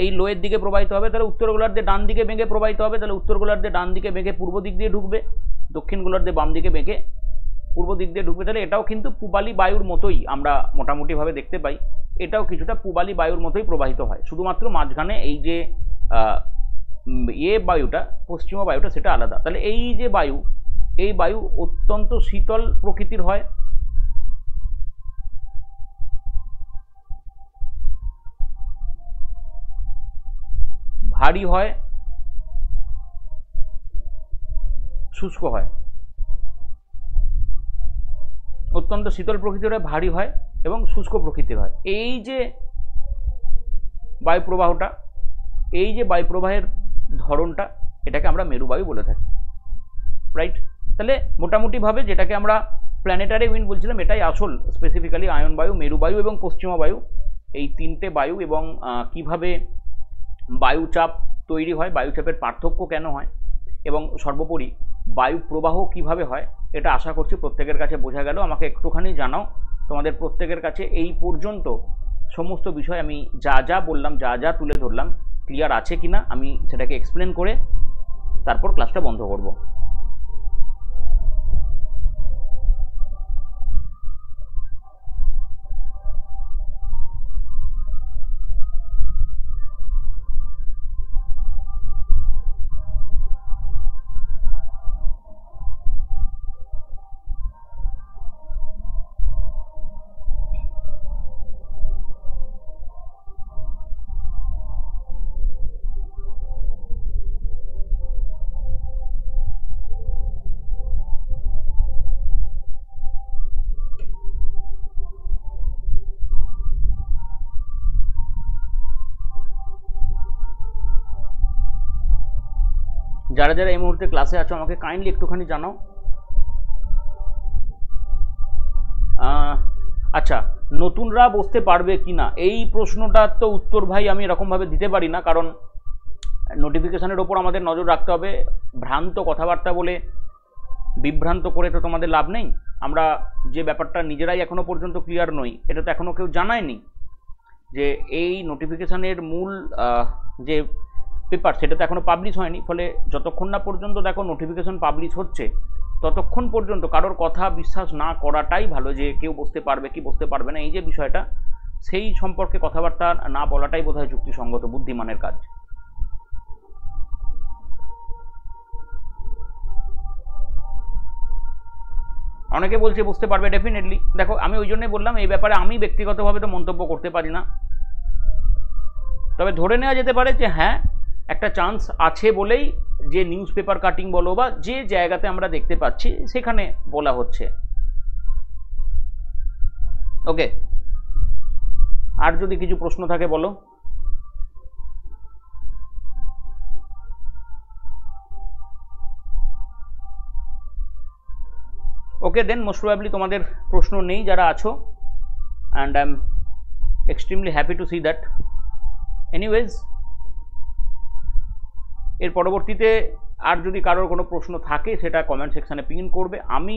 এই লোয়ের দিকে প্রবাহিত হবে, তাহলে উত্তর গোলার্ধে ডান দিকে বেঁকে প্রবাহিত হবে। তাহলে উত্তর গোলার্ধে ডান দিকে বেঁকে পূর্ব দিক দিয়ে ঢুকবে, দক্ষিণ গোলার্ধে বাম দিকে বেঁকে পূর্ব দিক দিয়ে ঢুকবে। তাহলে এটাও কিন্তু পূবালি বায়ুর মতোই আমরা মোটামুটিভাবে দেখতে পাই, এটাও কিছুটা পূবালি বায়ুর মতোই প্রবাহিত হয়, শুধুমাত্র মাঝখানে এই যে বায়ুটা, পশ্চিমা বায়ুটা, সেটা আলাদা। তাহলে এই যে বায়ু, এই বায়ু অত্যন্ত শীতল প্রকৃতির হয়, ভারী হয়, শুষ্ক হয়। অত্যন্ত শীতল প্রকৃতির হয়, ভারী হয় এবং শুষ্ক প্রকৃতির হয়। এই যে বায়ুপ্রবাহটা, এই যে বায়ুপ্রবাহের ধরনটা, এটাকে আমরা মেরুবায়ু বলে থাকি, রাইট। তাহলে মোটামুটিভাবে যেটাকে আমরা প্ল্যানেটারি উইন্ড বলছিলাম, এটাই আসল, স্পেসিফিক্যালি আয়ন বায়ু, মেরুবায়ু এবং পশ্চিমা বায়ু, এই তিনটে বায়ু, এবং কিভাবে বায়ুচাপ তৈরি হয়, বায়ুচাপের পার্থক্য কেন হয়, এবং সর্বোপরি বায়ু প্রবাহ কিভাবে হয়, এটা আশা করছি প্রত্যেকের কাছে বোঝা গেল। আমাকে একটুখানি জানাও তোমাদের প্রত্যেকের কাছে এই পর্যন্ত সমস্ত বিষয় আমি যা যা বললাম, যা যা তুলে ধরলাম, ক্লিয়ার আছে কিনা, আমি সেটাকে এক্সপ্লেন করে তারপর ক্লাসটা বন্ধ করব। যারা যারা এই মুহূর্তে ক্লাসে আছো আমাকে কাইন্ডলি একটুখানি জানাও। আচ্ছা, নতুনরা বসতে পারবে কি না, এই প্রশ্নটার তো উত্তর ভাই আমি এরকমভাবে দিতে পারি না, কারণ নোটিফিকেশানের ওপর আমাদের নজর রাখতে হবে। ভ্রান্ত কথাবার্তা বলে বিভ্রান্ত করে তো তোমাদের লাভ নেই। আমরা যে ব্যাপারটা নিজেরাই এখনো পর্যন্ত ক্লিয়ার নই, এটা তো এখনো কেউ জানায়নি যে এই নোটিফিকেশানের মূল যে পেপার, সেটা তো এখনো পাবলিশ হয়নি। ফলে যতক্ষণ না পর্যন্ত দেখো নোটিফিকেশন পাবলিশ হচ্ছে, ততক্ষণ পর্যন্ত কারোর কথা বিশ্বাস না করাটাই ভালো, যে কেউ বসতে পারবে কি বসতে পারবে না, এই যে বিষয়টা, সেই সম্পর্কে কথাবার্তা না বলাটাই বোধহয় যুক্তিসঙ্গত, বুদ্ধিমানের কাজ। অনেকে বলছে বুঝতে পারবে, ডেফিনেটলি। দেখো আমি ওই জন্যই বললাম, এই ব্যাপারে আমি ব্যক্তিগতভাবে তো মন্তব্য করতে পারি না, তবে ধরে নেওয়া যেতে পারে যে হ্যাঁ, একটা চান্স আছে বলেই যে নিউজ পেপার কাটিং বলো বা যে জায়গাতে আমরা দেখতে পাচ্ছি সেখানে বলা হচ্ছে। ওকে, আর যদি কিছু প্রশ্ন থাকে বলো। ওকে, দেন মোস্ট প্রবাবলি তোমাদের প্রশ্ন নেই যারা আছো, and I am extremely happy to see that. Anyways, এর পরবর্তীতে আর যদি কারোর কোনো প্রশ্ন থাকে সেটা কমেন্ট সেকশানে পিন করবে, আমি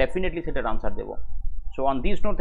ডেফিনেটলি সেটার আনসার দেবো। So on this note